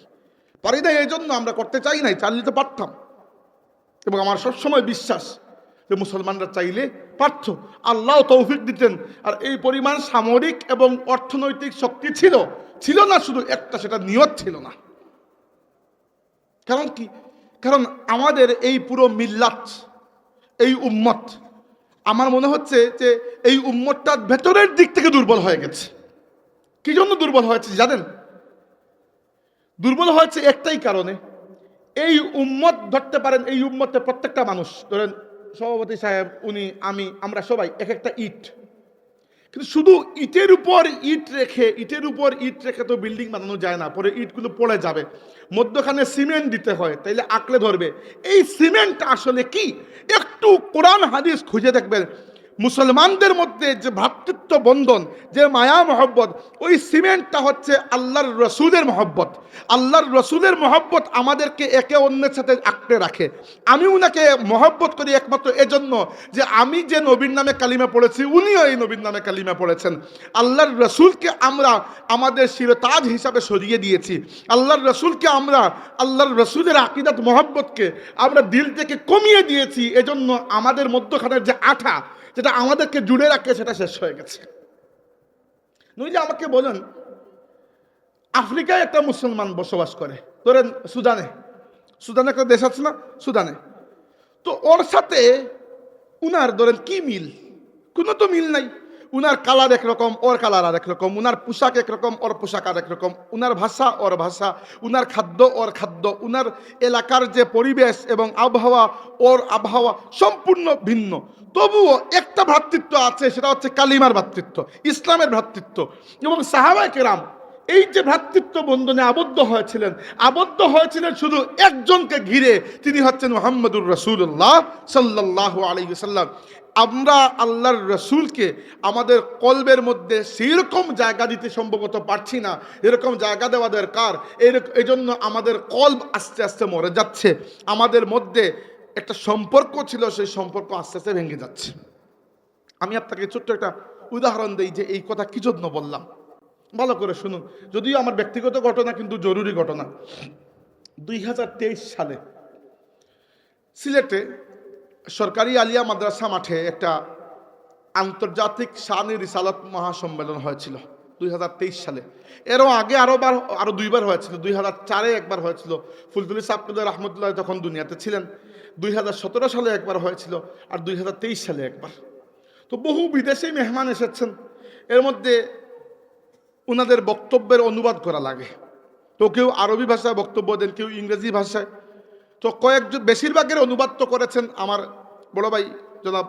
এই জন্য আমরা করতে চাই নাই, চাইলে তো পারতাম। এবং আমার সবসময় বিশ্বাস যে মুসলমানরা চাইলে পারত, আল্লাহ তৌফিক দিতেন। আর এই পরিমাণ সামরিক এবং অর্থনৈতিক শক্তি ছিল না শুধু একটা, সেটা নিয়ত ছিল না। কারণ কি? কারণ আমাদের এই পুরো মিল্লাত, এই উম্মত, আমার মনে হচ্ছে যে এই উম্মতটা ভেতরের দিক থেকে দুর্বল হয়ে গেছে। কি জন্য দুর্বল হয়েছে জানেন? দুর্বল হয়েছে একটাই কারণে। এই উম্মত ধরতে পারেন, এই উম্মতে প্রত্যেকটা মানুষ, ধরেন সভাপতি সাহেব, উনি, আমি, আমরা সবাই এক একটা ইট। কিন্তু শুধু ইটের উপর ইট রেখে তো বিল্ডিং বানানো যায় না। পরে ইটগুলো পড়ে যাবে, মধ্যখানে সিমেন্ট দিতে হয়, তাইলে আঁকড়ে ধরবে। এই সিমেন্টটা আসলে কি? একটু কোরআন হাদিস খুঁজে দেখবেন, মুসলমানদের মধ্যে যে ভ্রাতৃত্ব বন্ধন, যে মায়া মহব্বত, ওই সিমেন্টটা হচ্ছে আল্লাহর রসুলের মহব্বত। আল্লাহর রসুলের মহব্বত আমাদেরকে একে অন্যের সাথে আঁকড়ে রাখে। আমি উনাকে মহব্বত করি একমাত্র এজন্য যে আমি যে নবীর নামে কালিমা পড়েছি, উনিও এই নবীর নামে কালিমা পড়েছেন। আল্লাহর রসুলকে আমরা আমাদের শিরতাজ হিসাবে সরিয়ে দিয়েছি। আল্লাহর রসুলকে আমরা, আল্লাহর রসুলের আকীদাত মহব্বতকে আমরা দিল থেকে কমিয়ে দিয়েছি। এজন্য আমাদের মধ্যখানের যে আঠা, যেটা আমাদেরকে জুড়ে রাখে, সেটা শেষ হয়ে গেছে। নইলে আমাকে বলেন, আফ্রিকায় একটা মুসলমান বসবাস করে, ধরেন সুদানে একটা দেশ আছে না, সুদানে। তো ওর সাথে উনার ধরেন কি মিল? কোনো তো মিল নাই। উনার কালার একরকম, ওর কালার আর একরকম। উনার পোশাক একরকম, ওর পোশাক আর একরকম। উনার ভাষা, ওর ভাষা। উনার খাদ্য, ওর খাদ্য। উনার এলাকার যে পরিবেশ এবং আবহাওয়া, ওর আবহাওয়া সম্পূর্ণ ভিন্ন। তবুও একটা ভ্রাতৃত্ব আছে, সেটা হচ্ছে কালিমার ভ্রাতৃত্ব, ইসলামের ভ্রাতৃত্ব। এবং সাহাবায়ে কেরাম এই যে ভ্রাতৃত্ব বন্ধনে আবদ্ধ হয়েছিলেন শুধু একজনকে ঘিরে, তিনি হচ্ছেন মুহাম্মদুর রাসূলুল্লাহ সাল্লাল্লাহু আলাইহি ওয়াসাল্লাম। আমরা আল্লাহর রসুলকে আমাদের কলবের মধ্যে সেইরকম জায়গা দিতে সম্ভবত পারছি না, এরকম জায়গা দেওয়া দরকার। এই জন্য আমাদের কলব আস্তে আস্তে মরে যাচ্ছে। আমাদের মধ্যে একটা সম্পর্ক ছিল, সেই সম্পর্ক আস্তে আস্তে ভেঙে যাচ্ছে। আমি আপনাকে ছোট্ট একটা উদাহরণ দিই যে এই কথা কি জন্য বললাম, ভালো করে শুনুন। যদিও আমার ব্যক্তিগত ঘটনা, কিন্তু জরুরি ঘটনা। 2023 সালে সিলেটে সরকারি আলিয়া মাদ্রাসা মাঠে একটা আন্তর্জাতিক শানি রিসালাত মহাসম্মেলন হয়েছিল 2023 সালে। এরও আগে আরো 2বার হয়েছিল। 2004-এ একবার হয়েছিল, ফুলতুলি সাবকুল্লাহ রহমতুল্লাহ তখন দুনিয়াতে ছিলেন। 2017 সালে একবার হয়েছিল, আর 2023 সালে একবার। তো বহু বিদেশি মেহমান এসেছেন, এর মধ্যে ওনাদের বক্তব্যের অনুবাদ করা লাগে। তো কেউ আরবি ভাষায় বক্তব্য দেন, কেউ ইংরেজি ভাষায়। তো কয়েকজন, বেশিরভাগের অনুবাদ তো করেছেন আমার বড় ভাই জনাব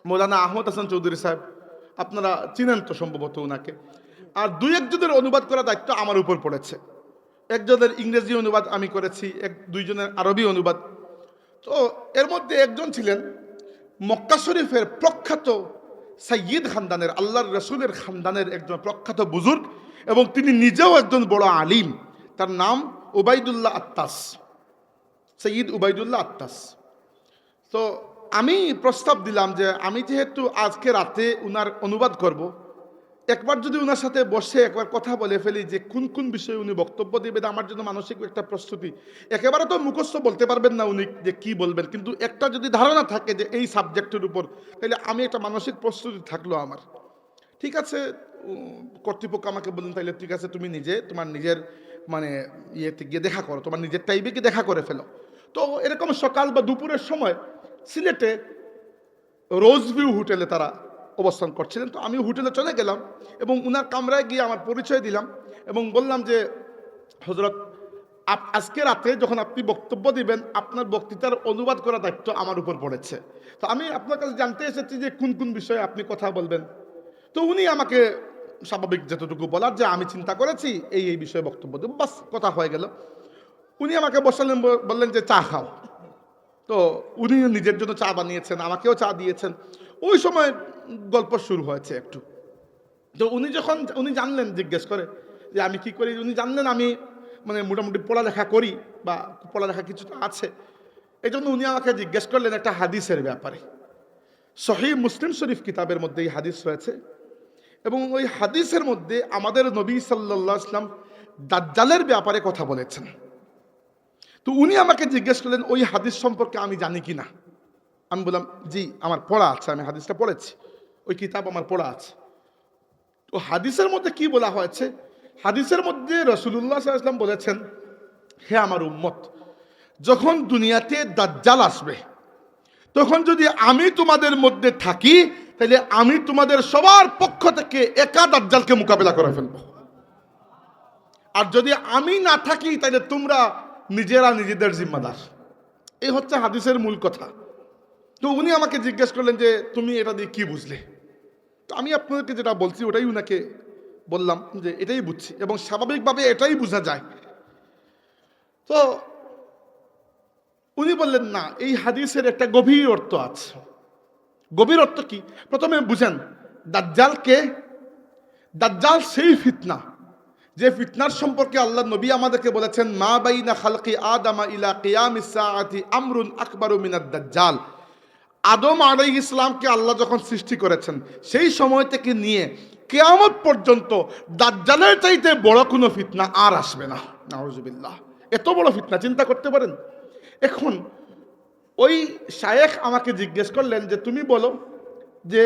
মৌলানা আহমদ হাসান চৌধুরী সাহেব, আপনারা চিনেন তো সম্ভবত ওনাকে। আর দুই একজনের অনুবাদ করার দায়িত্ব আমার উপর পড়েছে। একজনের ইংরেজি অনুবাদ আমি করেছি, দুইজনের আরবি অনুবাদ। তো এর মধ্যে একজন ছিলেন মক্কা শরীফের প্রখ্যাত সাইয়্যিদ খানদানের, আল্লাহর রসুলের খানদানের একজন প্রখ্যাত বুজুর্গ, এবং তিনি নিজেও একজন বড় আলিম। তার নাম উবাইদুল্লাহ আত্তাস, সৈয়দ উবাইদুল্লাহ আত্তাস। তো আমি প্রস্তাব দিলাম যে আমি যেহেতু আজকে রাতে উনার অনুবাদ করব, একবার যদি উনার সাথে বসে একবার কথা বলে ফেলি যে কোন কোন বিষয়ে উনি বক্তব্য দিবেন, আমার জন্য মানসিক একটা প্রস্তুতি। একেবারে তো মুখস্থ বলতে পারবেন না উনি যে কি বলবেন, কিন্তু একটা যদি ধারণা থাকে যে এই সাবজেক্টের উপর, তাহলে আমি একটা মানসিক প্রস্তুতি থাকলো আমার। ঠিক আছে, কর্তৃপক্ষ আমাকে বললেন তাইলে ঠিক আছে, তুমি নিজে তোমার নিজের মানে ইয়েতে গিয়ে দেখা করো, তোমার নিজের টাইমে গিয়ে দেখা করে ফেলো। তো এরকম সকাল বা দুপুরের সময় সিলেটে রোজভিউ হোটেলে তারা অবস্থান করছিলেন। তো আমি হোটেলে চলে গেলাম এবং উনার কামরায় গিয়ে আমার পরিচয় দিলাম এবং বললাম যে হজরত, আজকে রাতে যখন আপনি বক্তব্য দিবেন, আপনার বক্তৃতার অনুবাদ করার দায়িত্ব আমার উপর পড়েছে। তো আমি আপনার কাছে জানতে এসেছি যে কোন কোন বিষয়ে আপনি কথা বলবেন। তো উনি আমাকে স্বাভাবিক যতটুকু বলার যে আমি চিন্তা করেছি এই বিষয়ে বক্তব্য দেব, বাস কথা হয়ে গেল। উনি আমাকে বসালেন, বললেন যে চা খাও। তো উনি নিজের জন্য চা বানিয়েছেন, আমাকেও চা দিয়েছেন। ওই সময় গল্প শুরু হয়েছে একটু। তো উনি জানলেন, জিজ্ঞেস করে যে আমি কি করি, উনি জানলেন আমি মানে মোটামুটি পড়ালেখা করি বা পড়ালেখা কিছুটা আছে। এই জন্য উনি আমাকে জিজ্ঞেস করলেন একটা হাদিসের ব্যাপারে। সহিহ মুসলিম শরীফ কিতাবের মধ্যে এই হাদিস রয়েছে এবং ওই হাদিসের মধ্যে আমাদের নবী সাল্লাল্লাহু আলাইহি ওয়াসাল্লাম দাজ্জালের ব্যাপারে কথা বলেছেন। তো উনি আমাকে জিজ্ঞেস করলেন ওই হাদিস সম্পর্কে আমি জানি কি না। আমি বললাম জি, আমার পড়া আছে, আমি হাদিসটা পড়েছি, ওই কিতাব আমার পড়া আছে। তো হাদিসের মধ্যে কি বলা হয়েছে? হাদিসের মধ্যে রাসূলুল্লাহ সাল্লাল্লাহু আলাইহি ওয়াসাল্লাম বলেছেন, হে আমার উম্মত, যখন দুনিয়াতে দাজ্জাল আসবে, তখন যদি আমি তোমাদের মধ্যে থাকি, তাহলে আমি তোমাদের সবার পক্ষ থেকে একা দাজ্জালকে মোকাবেলা করে ফেলবো। আর যদি আমি না থাকি, তাহলে তোমরা নিজেরা নিজেদের জিম্মাদার। এই হচ্ছে হাদিসের মূল কথা। তো উনি আমাকে জিজ্ঞেস করলেন যে তুমি এটা দিয়ে কি বুঝলে? তো আমি আপনাদেরকে যেটা বলছি ওটাই উনাকে বললাম যে এটাই বুঝছি এবং স্বাভাবিকভাবে এটাই বোঝা যায়। তো উনি বললেন না, এই হাদিসের একটা গভীর অর্থ আছে। গভীর অর্থ কি? প্রথমে বুঝেন, দাজ্জাল সেই ফিতনা, যে ফিতনার সম্পর্কে আল্লাহ নবী আমাদেরকে বলেছেন, মা বাইনা খালকি আদামা ইলা কিয়ামিস সাআতি আমরুন আকবারু মিনাদ দাজ্জাল। আদম আলাইহিস ইসলামকে আল্লাহ যখন সৃষ্টি করেছেন, সেই সময় থেকে নিয়ে কিয়ামত পর্যন্ত দাজ্জালের চাইতে বড় কোনো ফিতনা আর আসবে না। নাউজুবিল্লাহ, এত বড় ফিতনা চিন্তা করতে পারেন? এখন ওই শায়েখ আমাকে জিজ্ঞেস করলেন যে তুমি বলো যে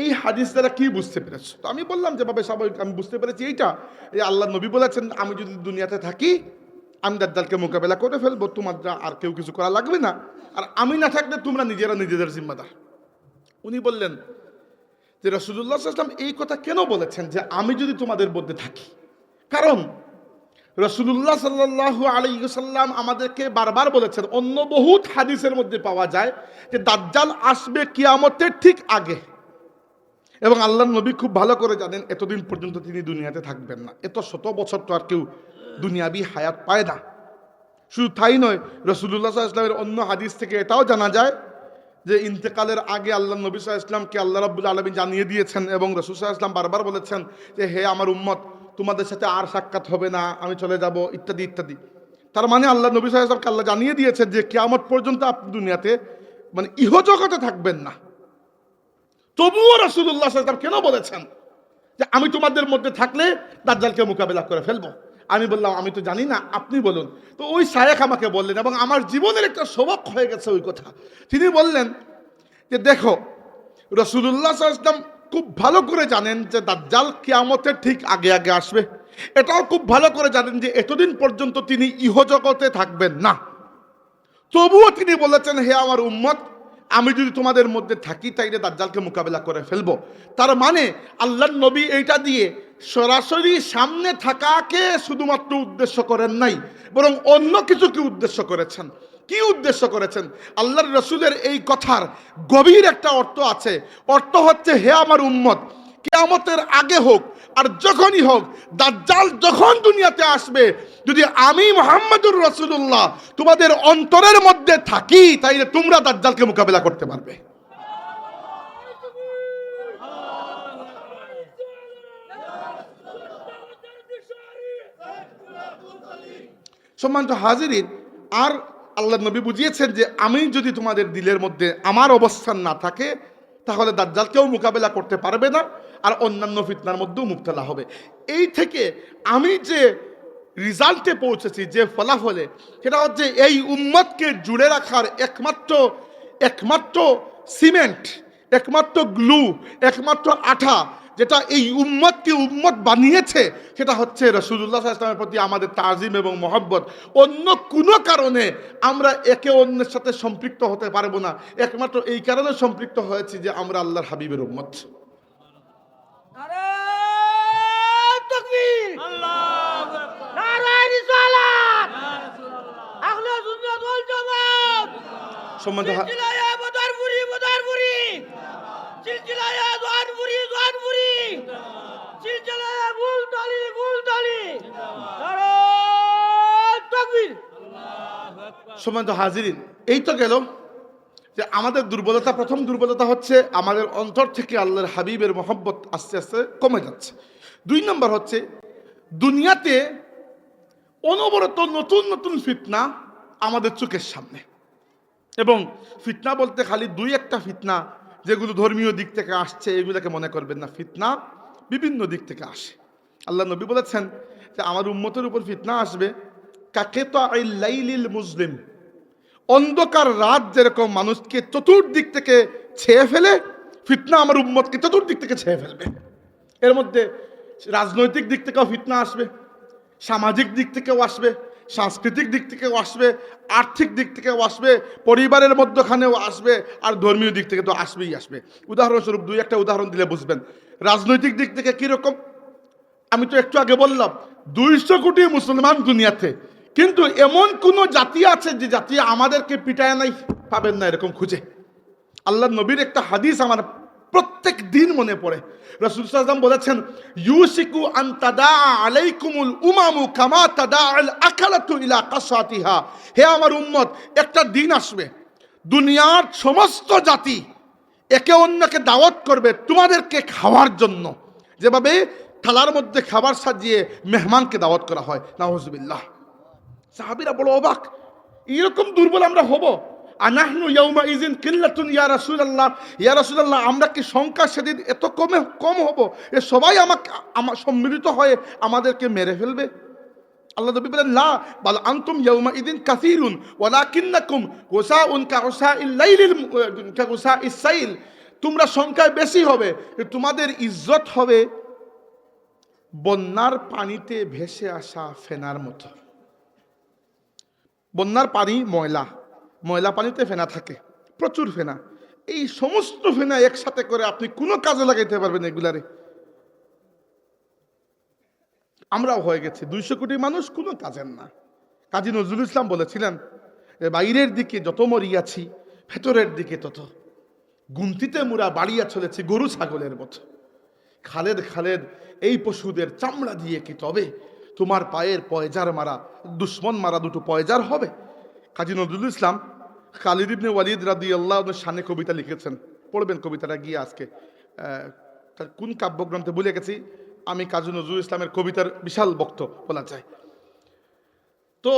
এই হাদিস দ্বারা কি বুঝতে পেরেছো? তো আমি বললাম যে বাবা স্বাভাবিক, আমি বুঝতে পেরেছি এইটা, এই আল্লাহ নবী বলেছেন আমি যদি দুনিয়াতে থাকি, আমি দাজ্জালকে মোকাবেলা করে ফেলবো, তোমার আর কেউ কিছু করা লাগবে না, আর আমি না থাকলে তোমরা নিজেরা নিজেদের জিম্মাদার। উনি বললেন যে রাসূলুল্লাহ সাল্লাল্লাহু আলাইহি ওয়াসাল্লাম এই কথা কেন বলেছেন যে আমি যদি তোমাদের মধ্যে থাকি? কারণ রাসূলুল্লাহ সাল্লাল্লাহু আলাইহি ওয়াসাল্লাম আমাদেরকে বারবার বলেছেন, অন্য বহুত হাদিসের মধ্যে পাওয়া যায় যে দাজ্জাল আসবে কিয়ামতের ঠিক আগে, এবং আল্লাহর নবী খুব ভালো করে জানেন এতদিন পর্যন্ত তিনি দুনিয়াতে থাকবেন না। এত শত বছর তো আর কেউ দুনিয়াবি হায়াত পায় না। শুধু তাই নয়, রাসূলুল্লাহ সাল্লাল্লাহু আলাইহি ওয়াসাল্লামের অন্য হাদিস থেকে এটাও জানা যায় যে ইন্তেকালের আগে আল্লাহ নবী সাল্লাল্লাহু আলাইহি ওয়াসাল্লামকে আল্লাহ রাব্বুল আলামিন জানিয়ে দিয়েছেন এবং রাসূল সাল্লাল্লাহু আলাইহি ওয়াসাল্লাম বারবার বলেছেন যে হে আমার উম্মত, তোমাদের সাথে আর সাক্ষাৎ হবে না, আমি চলে যাব, ইত্যাদি ইত্যাদি। তার মানে আল্লাহ নবী সাল্লাল্লাহু আলাইহি ওয়াসাল্লামকে আল্লাহ জানিয়ে দিয়েছেন যে কিয়ামত পর্যন্ত আপনি দুনিয়াতে মানে ইহজগতে থাকবেন না। তবুও রাসূলুল্লাহ সাল্লাল্লাহু আলাইহি ওয়াসাল্লাম কেন বলেছেন যে আমি তোমাদের মধ্যে থাকলে দাজ্জালকে মোকাবেলা করে ফেলবো? আমি বললাম আমি তো জানি না, আপনি বলুন। তো ওই শায়েখ আমাকে বললেন এবং আমার জীবনের একটা সবক হয়ে গেছে ওই কথা। তিনি বললেন যে দেখো, রাসূলুল্লাহ সাল্লাল্লাহু আলাইহি ওয়াসাল্লাম খুব ভালো করে জানেন যে দাজ্জাল কিয়ামতের ঠিক আগে আগে আসবে। এটাও খুব ভালো করে জানেন যে এতদিন পর্যন্ত তিনি ইহজগতে থাকবেন না। তবুও তিনি বলেছেন হে আমার উম্মত, আমি যদি তোমাদের মধ্যে থাকি তাইলে দাজ্জালকে মোকাবেলা করে ফেলবো। তার মানে আল্লাহর নবী এইটা দিয়ে সরাসরি সামনে থাকাকে শুধুমাত্র উদ্দেশ্য করেন নাই, বরং অন্য কিছুকে উদ্দেশ্য করেছেন। কি উদ্দেশ্য করেছেন? আল্লাহর রসুলের এই কথার গভীর একটা অর্থ আছে। অর্থ হচ্ছে, হে আমার উম্মত, কিয়ামতের আগে হোক আর যখনই হোক, দাজ্জাল যখন দুনিয়াতে আসবে, যদি আমি মুহাম্মদুর রাসূলুল্লাহ তোমাদের অন্তরের মধ্যে থাকি, তাইলে তোমরা দাজ্জালকে মোকাবেলা করতে পারবে। সম্মানিত হাজিরিন, আর আল্লাহ নবী বুঝিয়েছেন যে আমি যদি তোমাদের দিলের মধ্যে আমার অবস্থান না থাকে, তাহলে দাজ্জালকেও মোকাবেলা করতে পারবে না, আর অন্যান্য ফিতনার মধ্যেও মুবতলা হবে। এই থেকে আমি যে রিজাল্টে পৌঁছেছি, যে ফলাফলে, সেটা হচ্ছে এই উম্মতকে জুড়ে রাখার একমাত্র সিমেন্ট, একমাত্র গ্লু, একমাত্র আঠা যেটা এই উম্মতকে উম্মত বানিয়েছে, সেটা হচ্ছে রাসূলুল্লাহ সাল্লাল্লাহু আলাইহি ওয়াসাল্লামের প্রতি আমাদের তাজিম এবং মহব্বত। অন্য কোনো কারণে আমরা একে অন্যের সাথে সম্পৃক্ত হতে পারবো না। একমাত্র এই কারণে সম্পৃক্ত হয়েছি যে আমরা আল্লাহর হাবিবের উম্মত। সম্মানিত হাজিরিন, এই তো গেল যে আমাদের দুর্বলতা। প্রথম দুর্বলতা হচ্ছে আমাদের অন্তর থেকে আল্লাহর হাবিবের মহব্বত আস্তে আস্তে কমে যাচ্ছে। 2 নম্বর হচ্ছে দুনিয়াতে অনবরত নতুন নতুন ফিতনা আমাদের চোখের সামনে, এবং ফিতনা বলতে খালি 2-1টা ফিতনা যেগুলো ধর্মীয় দিক থেকে আসছে এগুলোকে মনে করবেন না। ফিতনা বিভিন্ন দিক থেকে আসে। আল্লাহ নবী বলেছেন যে আমার উম্মতের উপর ফিতনা আসবে কাকিতাইল লাইলিল মুজলিম, অন্ধকার রাত যেরকম মানুষকে চতুর্দিক থেকে ছেয়ে ফেলে, ফিতনা আমার উম্মতকে চতুর্দিক থেকে ছেয়ে ফেলবে। এর মধ্যে রাজনৈতিক দিক থেকেও ফিতনা আসবে, সামাজিক দিক থেকেও আসবে, সাংস্কৃতিক দিক থেকেও আসবে, আর্থিক দিক থেকেও আসবে, পরিবারের মধ্যখানেও আসবে, আর ধর্মীয় দিক থেকে তো আসবেই আসবে। উদাহরণস্বরূপ 2-1টা উদাহরণ দিলে বুঝবেন। রাজনৈতিক দিক থেকে কীরকম? আমি তো একটু আগে বললাম 200 কোটি মুসলমান দুনিয়াতে, কিন্তু এমন কোন জাতি আছে যে জাতি আমাদেরকে পিটায় নাই? পাবেন না এরকম খুঁজে। আল্লাহ নবীর একটা হাদিস আমার প্রত্যেক দিন মনে পড়ে। রাসূল সাল্লাল্লাহু আলাইহি ওয়াসাল্লাম বলেছেন, ইউসিকু আন তাদা আলাইকুমুল উমামু কামা তাদা আল আকালাতু ইলা কাসাতিহা। হে আমার উম্মত, একটা দিন আসবে দুনিয়ার সমস্ত জাতি একে অন্যকে দাওয়াত করবে তোমাদেরকে খাওয়ার জন্য, যেভাবে থালার মধ্যে খাবার সাজিয়ে মেহমানকে দাওয়াত করা হয়। নাউজুবিল্লাহ। সাহাবীরা বড় অবাক, এরকম দুর্বল আমরা হব? আনাহনু ইয়াউমা ইযিন কিল্লাতুন ইয়া রাসূলুল্লাহ, ইয়া রাসূলুল্লাহ, আমরা কি সংখ্যা সেদিন এত কম হব এ সবাই আমার সম্মিলিত হয়ে আমাদেরকে মেরে ফেলবে? আল্লাহ নবী বলেন, লা বাল আনতুম ইয়াউমা ইযিন কাসীরুন ওয়ালাকিন্নাকুম গুসাউন কাগুসাইল লাইলিল কাগুসাইস সাইল। তোমরা সংখ্যায় বেশি হবে, তোমাদের ইজ্জত হবে বন্যার পানিতে ভেসে আসা ফেনার মতো। বন্যার পানি ময়লা পানিতে ফেনা থাকে, প্রচুর ফেনা। এই সমস্ত ফেনা একসাথে করে আপনি কোনো কাজে লাগাইতে পারবেন এগুলারে? আমরাও হয়ে গেছি 200 কোটি মানুষ কোনো কাজের না। কাজী নজরুল ইসলাম বলেছিলেন যে বাইরের দিকে যত মরিয়াছি ভেতরের দিকে তত, গুমতিতে মুরা বাড়িয়া চলেছি গরু ছাগলের মতো। খালেদ খালেদ এই পশুদের চামড়া দিয়ে কি তবে তোমার পায়ের পয়জার মারা দুশ্মন মারা দুটো পয়জার হবে? কাজী নজরুল ইসলাম খালিদ ইবনে ওয়ালিদ রাদিয়াল্লাহু আনহু শানে কবিতা লিখেছেন, পড়বেন কবিতাটা গিয়ে আজকে। কোন কাব্যগ্রন্থে ভুলে গেছি আমি। কাজী নজরুল ইসলামের কবিতার বিশাল বক্ত বলা যায়। তো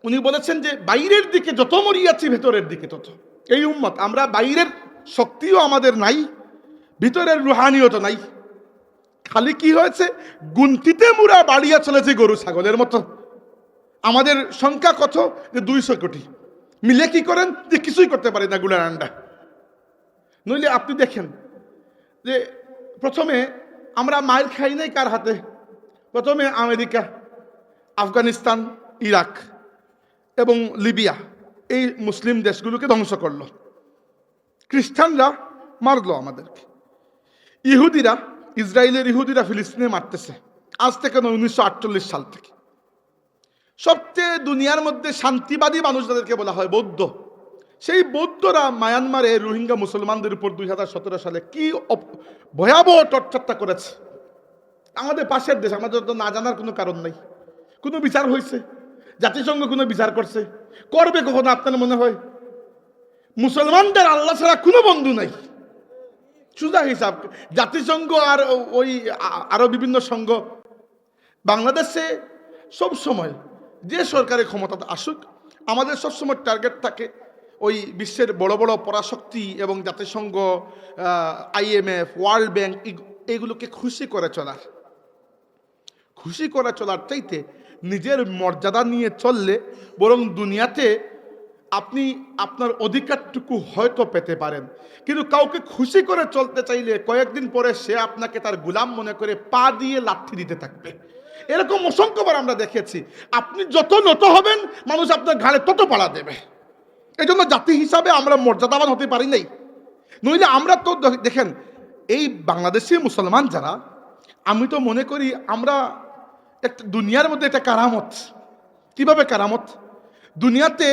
উনি বলেছেন যে বাইরের দিকে যত মরিয়াছি ভেতরের দিকে তত। এই উম্মত আমরা বাইরের শক্তিও আমাদের নাই, ভিতরের রুহানিয়ত নাই। খালি কি হয়েছে, গুনতিতে মুরা বাড়িয়া চলেছে গরু ছাগলের মতো। আমাদের সংখ্যা কত? যে 200 কোটি। মিলে কি করেন? যে কিছুই করতে পারি না, গুলার আন্ডা। নইলে আপনি দেখেন যে প্রথমে আমরা মাইর খাই নাই কার হাতে? প্রথমে আমেরিকা, আফগানিস্তান, ইরাক এবং লিবিয়া এই মুসলিম দেশগুলোকে ধ্বংস করলো। খ্রিস্টানরা মারলো আমাদেরকে, ইহুদিরা, ইসরায়েলের ইহুদিরা ফিলিস্তিনে মারতেছে আজ থেকে নয়, 1948 সাল থেকে। সবচেয়ে দুনিয়ার মধ্যে শান্তিবাদী মানুষ যাদেরকে বলা হয় বৌদ্ধ, সেই বৌদ্ধরা মায়ানমারে রোহিঙ্গা মুসলমানদের উপর 2017 সালে কি ভয়াবহ টর্চারটা করেছে। আমাদের পাশের দেশ, আমাদের তো না জানার কোনো কারণ নাই। কোনো বিচার হয়েছে? জাতিসংঘ কোনো বিচার করছে? করবে কখনো আপনার মনে হয়? মুসলমানদের আল্লাহ ছাড়া কোনো বন্ধু নাই, সুজা হিসাব। জাতিসংঘ আর ওই আরো বিভিন্ন সংঘ, বাংলাদেশে সব সময় যে সরকারের ক্ষমতা আসুক, আমাদের সবসময় টার্গেট থাকে ওই বিশ্বের বড় বড় পরাশক্তি এবং জাতিসংঘ, IMF, ওয়ার্ল্ড ব্যাংক, এগুলোকে খুশি করে চলার। খুশি করে চলার চাইতে নিজের মর্যাদা নিয়ে চললে বরং দুনিয়াতে আপনি আপনার অধিকারটুকু হয়তো পেতে পারেন। কিন্তু কাউকে খুশি করে চলতে চাইলে কয়েকদিন পরে সে আপনাকে তার গোলাম মনে করে পা দিয়ে লাথি দিতে থাকবে। এরকম অসংখ্যবার আমরা দেখেছি। আপনি যত নত হবেন, মানুষ আপনার ঘাড়ে তত পাড়া দেবে। এই জন্য জাতি হিসাবে আমরা মর্যাদাবান হতে পারি নাই। নইলে আমরা তো দেখেন, এই বাংলাদেশি মুসলমান যারা, আমি তো মনে করি আমরা একটা দুনিয়ার মধ্যে একটা কারামত। কিভাবে কারামত? দুনিয়াতে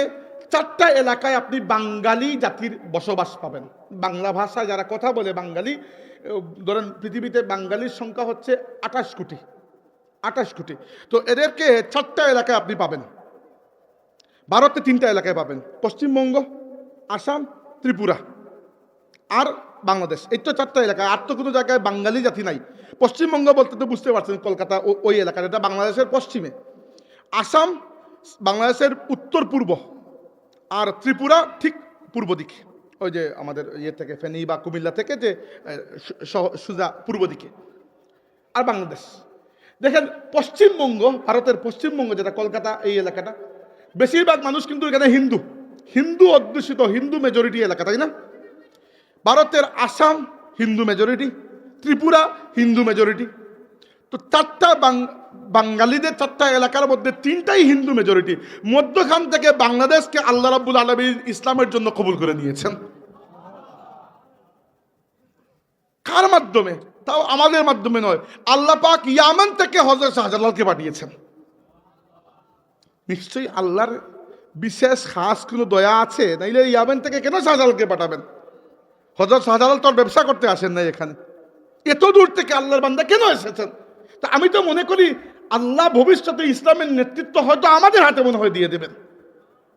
4টা এলাকায় আপনি বাঙালি জাতির বসবাস পাবেন। বাংলা ভাষায় যারা কথা বলে বাঙালি, ধরেন পৃথিবীতে বাঙালির সংখ্যা হচ্ছে 28 কোটি। 28 কোটি। তো এদেরকে 4টা এলাকায় আপনি পাবেন। ভারতে 3টা এলাকায় পাবেন, পশ্চিমবঙ্গ, আসাম, ত্রিপুরা আর বাংলাদেশ। এই তো 4টা এলাকায়। আর তো কোনো জায়গায় বাঙালি জাতি নাই। পশ্চিমবঙ্গ বলতে তো বুঝতে পারছেন, কলকাতা ওই এলাকাটা, এটা বাংলাদেশের পশ্চিমে। আসাম বাংলাদেশের উত্তর পূর্ব, আর ত্রিপুরা ঠিক পূর্ব দিকে, ওই যে আমাদের ইয়ে থেকে ফেনী বা কুমিল্লা থেকে যে সোজা পূর্ব দিকে। আর বাংলাদেশ দেখেন, পশ্চিমবঙ্গ, ভারতের পশ্চিমবঙ্গ যেটা কলকাতা, এই এলাকাটা বেশিরভাগ মানুষ কিন্তু এখানে হিন্দু, হিন্দু অধ্যুষিত, হিন্দু মেজরিটি এলাকা, তাই না? ভারতের আসাম হিন্দু মেজরিটি, ত্রিপুরা হিন্দু মেজরিটি। তো 4টা বাঙালিদের 4টা এলাকার মধ্যে 3টাই হিন্দু মেজরিটি। মধ্যখান থেকে বাংলাদেশকে আল্লাহ রাব্বুল আলামিন ইসলামের জন্য কবুল করে নিয়েছেন। কার মাধ্যমে? তাও আমাদের মাধ্যমে নয়। আল্লাহ পাক ইয়ামান থেকে হযরত শাহজালালকে পাঠিয়েছেন। নিশ্চয়ই আল্লাহর বিশেষ খাস কোনো দয়া আছে, নাইলে ইয়ামান থেকে কেন শাহজালালকে পাঠাবেন? হযরত শাহজালাল তো ব্যবসা করতে আসেন নাই এখানে, এত দূর থেকে আল্লাহর বান্দা কেন এসেছেন? তা আমি তো মনে করি আল্লাহ ভবিষ্যতে ইসলামের নেতৃত্ব হয়তো আমাদের হাতে মনে হয় দিয়ে দেবেন,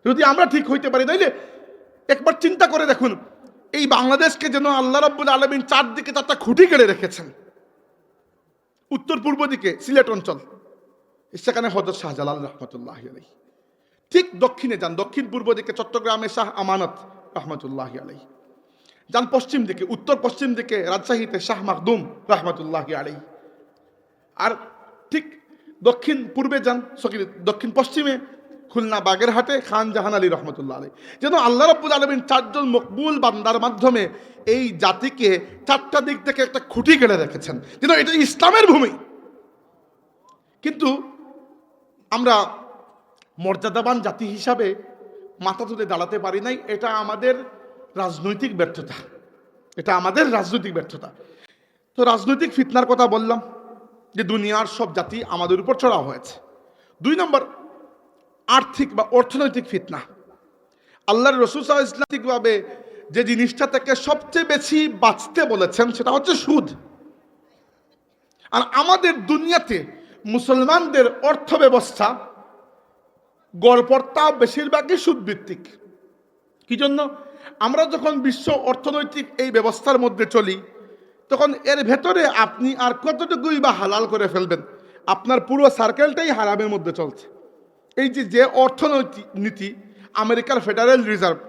যদি আমরা ঠিক হইতে পারি। তাইলে একবার চিন্তা করে দেখুন, এই বাংলাদেশকে যেন আল্লাহ রাব্বুল আলামিন 4 দিকে 4টা খুঁটি গেড়ে রেখেছেন। উত্তর পূর্ব দিকে সিলেট অঞ্চল, সেখানে হযরত শাহজালাল রহমতুল্লাহি আলাইহি। ঠিক দক্ষিণে যান, দক্ষিণ পূর্ব দিকে চট্টগ্রামে শাহ আমানত রহমতুল্লাহি আলাইহি। যান পশ্চিম দিকে, উত্তর পশ্চিম দিকে রাজশাহীতে শাহ মাখদুম রহমতুল্লাহি আলাইহি। আর ঠিক দক্ষিণ পূর্বে যান, দক্ষিণ পশ্চিমে খুলনা বাগেরহাটে খান জাহান আলী রহমতুল্লাহ আলাইহি। যেন আল্লাহ রাব্বুল আলামিন 4 জন মকবুল বান্দার মাধ্যমে এই জাতিকে 4টা দিক থেকে একটা খুঁটি গেড়ে রেখেছেন, যেন এটা ইসলামের ভূমি। কিন্তু আমরা মর্যাদাবান জাতি হিসাবে মাথা তুলে দাঁড়াতে পারি নাই। এটা আমাদের রাজনৈতিক ব্যর্থতা, এটা আমাদের রাজনৈতিক ব্যর্থতা। তো রাজনৈতিক ফিতনার কথা বললাম, যে দুনিয়ার সব জাতি আমাদের উপর চড়া হয়েছে। 2 নম্বর, আর্থিক বা অর্থনৈতিক ফিতনা। আল্লাহর রাসূল সাল্লাল্লাহু আলাইহি ওয়াসাল্লাম ইসলামিকভাবে যে জিনিসটা থেকে সবচেয়ে বেশি বাঁচতে বলেছেন সেটা হচ্ছে সুদ। আর আমাদের দুনিয়াতে মুসলমানদের অর্থ ব্যবস্থা গড়পড়তা বেশিরভাগই সুদভিত্তিক। কি জন্য? আমরা যখন বিশ্ব অর্থনৈতিক এই ব্যবস্থার মধ্যে চলি, তখন এর ভেতরে আপনি আর কতটুকুই বা হালাল করে ফেলবেন? আপনার পুরো সার্কেলটাই হারামের মধ্যে চলছে। এই যে অর্থনৈতিক নীতি আমেরিকার ফেডারেল রিজার্ভ,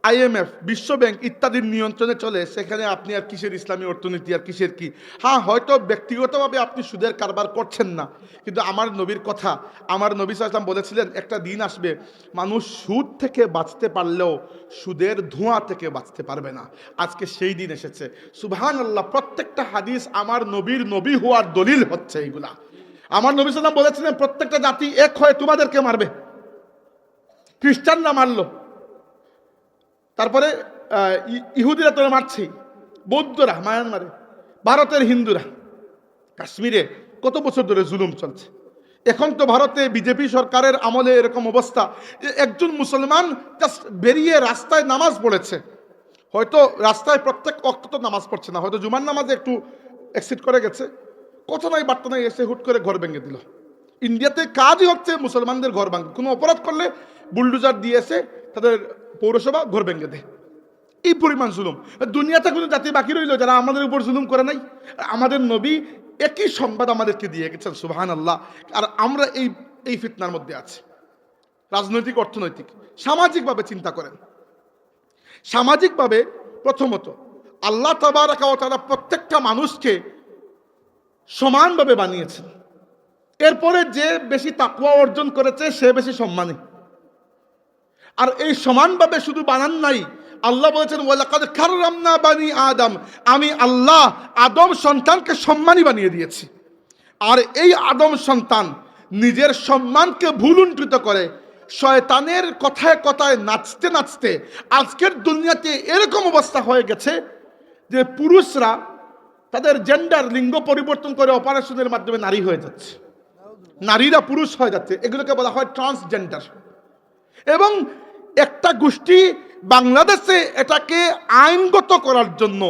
IMF, বিশ্ব ব্যাংক ইত্যাদির নিয়ন্ত্রণে চলে, সেখানে আপনি আর কিসের ইসলামী অর্থনীতি আর কিসের কি? হ্যাঁ, হয়তো ব্যক্তিগতভাবে আপনি সুদের কারবার করছেন না, কিন্তু আমার নবীর কথা, আমার নবী সাল্লাল্লাহু আলাইহি ওয়াসাল্লাম বলেছিলেন একটা দিন আসবে মানুষ সুদ থেকে বাঁচতে পারলেও সুদের ধোঁয়া থেকে বাঁচতে পারবে না। আজকে সেই দিন এসেছে। সুবহানাল্লাহ, প্রত্যেকটা হাদিস আমার নবীর নবী হওয়ার দলিল হচ্ছে এইগুলা। আমার নবী সাল্লাল্লাহু আলাইহি ওয়াসাল্লাম বলেছিলেন প্রত্যেকটা জাতি এক হয়ে তোমাদেরকে মারবে। খ্রিস্টানরা মারলো, তারপরে ইহুদিরা তো মারছেই, বৌদ্ধরা মায়ানমারে, ভারতের হিন্দুরা, কাশ্মীরে কত বছর ধরে জুলুম চলছে। এখন তো ভারতে বিজেপি সরকারের আমলে এরকম অবস্থা যে একজন মুসলমান জাস্ট বেরিয়ে রাস্তায় নামাজ পড়েছে, হয়তো রাস্তায় প্রত্যেক ওয়াক্ত তো নামাজ পড়ছে না, হয়তো জুমার নামাজে একটু এক্সিট করে গেছে, কথা নাই বার্তা নাই, এসে হুট করে ঘর ভেঙে দিল। ইন্ডিয়াতে কাজই হচ্ছে মুসলমানদের ঘর ভাঙে, কোনো অপরাধ করলে বুলডোজার দিয়ে এসে তাদের পৌরসভা ঘর ভেঙে দেয়। এই পরিমাণ জুলুম। দুনিয়াতে কোনো জাতি বাকি রইল যারা আমাদের উপর জুলুম করে নাই? আমাদের নবী একই সংবাদ আমাদেরকে দিয়ে গেছেন, সুবহানাল্লাহ। আর আমরা এই ফিতনার মধ্যে আছি। রাজনৈতিক, অর্থনৈতিক, সামাজিকভাবে চিন্তা করেন। সামাজিকভাবে প্রথমত আল্লাহ তাবারাকা ওয়া তাআলা প্রত্যেকটা মানুষকে সমানভাবে বানিয়েছেন। এরপরে যে বেশি তাকওয়া অর্জন করেছে সে বেশি সম্মানী। আর এই সমানভাবে শুধু বানান নাই, আল্লাহ বলেছেন ওয়ালাকাদ কাররামনা বানি আদম, আমি আল্লাহ আদম সন্তানকে সম্মানী বানিয়ে দিয়েছি। আর এই আদম সন্তান নিজের সম্মানকে ভুলুণ্ঠিত করে শয়তানের কথায় কথায় নাচতে নাচতে আজকের দুনিয়াতে এরকম অবস্থা হয়ে গেছে যে পুরুষরা তাদের জেন্ডার, লিঙ্গ পরিবর্তন করে অপারেশনের মাধ্যমে নারী হয়ে যাচ্ছে, নারীরা পুরুষ হয়ে যাচ্ছে। এগুলোকে বলা হয় ট্রান্সজেন্ডার। এবং একটা গোষ্ঠী বাংলাদেশে এটাকে আইনগত করার জন্য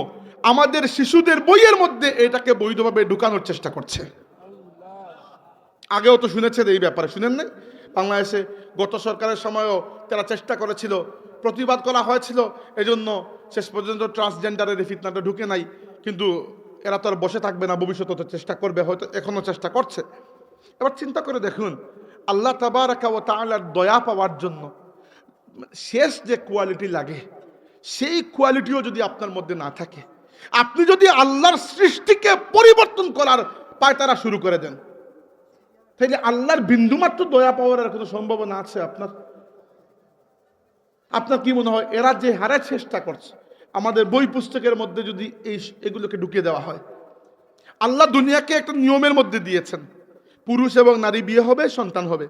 আমাদের শিশুদের বইয়ের মধ্যে এটাকে বৈধভাবে ঢুকানোর চেষ্টা করছে। আগেও তো শুনেছেন এই ব্যাপারে, শুনেন নাই? বাংলাদেশে গত সরকারের সময়ও তারা চেষ্টা করেছিল, প্রতিবাদ করা হয়েছিল, এজন্য শেষ পর্যন্ত ট্রান্সজেন্ডারের ফিতনাটা ঢুকে নাই। কিন্তু এরা তো আর বসে থাকবে না, ভবিষ্যতে তো চেষ্টা করবে, হয়তো এখনো চেষ্টা করছে। এবার চিন্তা করে দেখুন, আল্লাহ তাবারাকা ওয়া তাআলার দয়া পাওয়ার জন্য শেষ যে কোয়ালিটি লাগে সেই কোয়ালিটিও যদি আপনার মধ্যে না থাকে, আপনি যদি আল্লাহর সৃষ্টিকে পরিবর্তন করার পায়তারা শুরু করে দেন, তাহলে আল্লাহর বিন্দুমাত্র দয়া পাওয়ার আর কোনো সম্ভাবনা আছে আপনার? আপনার কি মনে হয় এরা যে হারে চেষ্টা করছে, আমাদের বই পুস্তকের মধ্যে যদি এগুলোকে ঢুকিয়ে দেওয়া হয়? আল্লাহ দুনিয়াকে একটা নিয়মের মধ্যে দিয়েছেন, পুরুষ এবং নারী বিয়ে হবে, সন্তান হবে।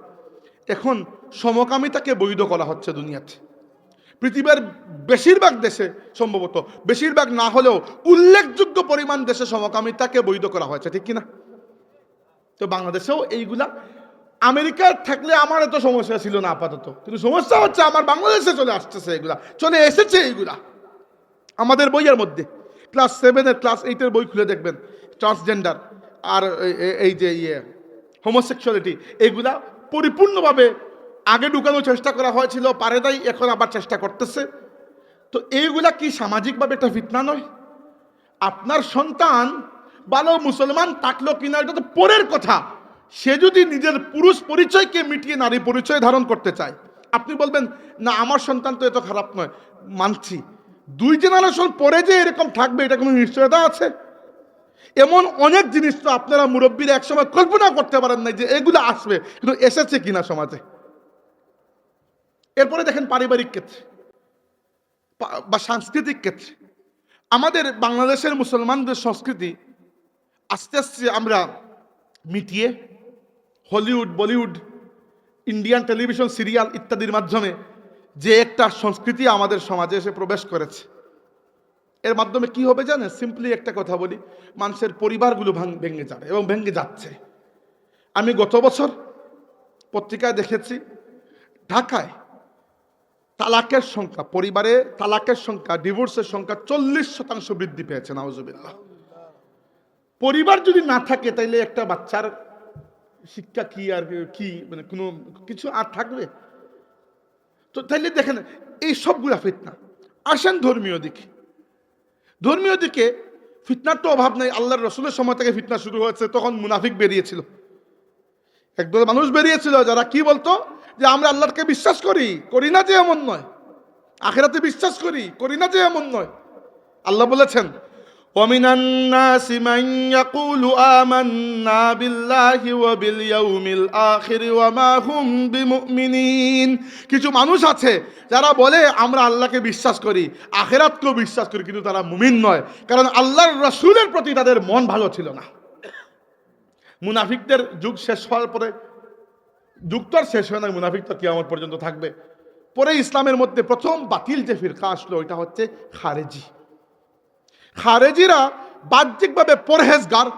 এখন সমকামিতাকে বৈধ করা হচ্ছে দুনিয়াতে। পৃথিবীর বেশিরভাগ দেশে, সম্ভবত বেশিরভাগ না হলেও উল্লেখযোগ্য পরিমাণ দেশে সমকামিতাকে বৈধ করা হয়েছে, ঠিক কিনা? তো বাংলাদেশেও এইগুলা, আমেরিকার থাকলে আমার এত সমস্যা ছিল না আপাতত, কিন্তু সমস্যা হচ্ছে আমার বাংলাদেশে চলে আসতেছে, এগুলা চলে এসেছে। এইগুলা আমাদের বইয়ের মধ্যে ক্লাস 7-এর, ক্লাস 8-এর বই খুলে দেখবেন, ট্রান্সজেন্ডার আর এই যে হোমোসেক্সুয়ালিটি, এইগুলা পরিপূর্ণভাবে আগে ঢুকানোর চেষ্টা করা হয়েছিল, পারে নাই, এখন আবার চেষ্টা করতেছে। তো এইগুলা কি সামাজিকভাবে একটা ফিতনা নয়? আপনার সন্তান ভালো মুসলমান থাকলো কিনা এটা তো পরের কথা, সে যদি নিজের পুরুষ পরিচয়কে মিটিয়ে নারী পরিচয় ধারণ করতে চায়, আপনি বলবেন না আমার সন্তান তো এত খারাপ নয়, মানছি। 2 জেনারেশন পরে যে এরকম থাকবে এটা কোনো নিশ্চয়তা আছে? এমন অনেক জিনিস তো আপনারা মুরব্বীরা একসময় কল্পনা করতে পারেন না যে এগুলো আসবে, কিন্তু এসেছে কিনা সমাজে। এরপরে দেখেন পারিবারিক ক্ষেত্রে বা সাংস্কৃতিক ক্ষেত্রে আমাদের বাংলাদেশের মুসলমানদের সংস্কৃতি আস্তে আস্তে আমরা মিটিয়ে Hollywood, Bollywood, Indian television serial ইত্যাদির মাধ্যমে যে একটা সংস্কৃতি আমাদের সমাজে এসে প্রবেশ করেছে, এর মাধ্যমে কি হবে জানেন? সিম্পলি একটা কথা বলি, মানুষের পরিবারগুলো ভেঙে যাবে এবং ভেঙে যাচ্ছে। আমি গত বছর পত্রিকায় দেখেছি ঢাকায় তালাকের সংখ্যা, পরিবারে তালাকের সংখ্যা, ডিভোর্সের সংখ্যা 40% বৃদ্ধি পেয়েছে। নাউজুবিল্লাহ। পরিবার যদি না থাকে তাইলে একটা বাচ্চার শিক্ষা কি আর কি, মানে কোনো কিছু আর থাকবে? তো তাইলে দেখেন এই সবগুলা ফিতনা। আসেন ধর্মীয় দিকে। ধর্মীয় দিকে ফিতনার তো অভাব নাই। আল্লাহর রসুলের সময় থেকে ফিতনা শুরু হয়েছে, তখন মুনাফিক বেরিয়েছিল, একদল মানুষ বেরিয়েছিল যারা কি বলতো যে আমরা আল্লাহকে বিশ্বাস করি, করি না যে এমন নয়, আখিরাতে বিশ্বাস করি, করি না যে এমন নয়। আল্লাহ বলেছেন ওয়ামিনান নাসি মান ইয়াকুলু আমান্না বিল্লাহি ওয়া বিল ইয়াউমিল আখির ওয়া মা হুম বিমুমিনিন। কিছু মানুষ আছে যারা বলে আমরা আল্লাহকে বিশ্বাস করি, আখিরাতকেও বিশ্বাস করি, কিন্তু তারা মুমিন নয়, কারণ আল্লাহর রাসূলের প্রতি তাদের মন ভালো ছিল না। মুনাফিকদের যুগ শেষ হওয়ার পরে, যুগ তো আর শেষ হয় না, মুনাফিক তো কিয়ামত পর্যন্ত থাকবে, পরে ইসলামের মধ্যে প্রথম বাতিল যে ফিরকা আসলো ওইটা হচ্ছে খারেজি। খারেজিরা বাহ্যিকভাবে পরহেজগার,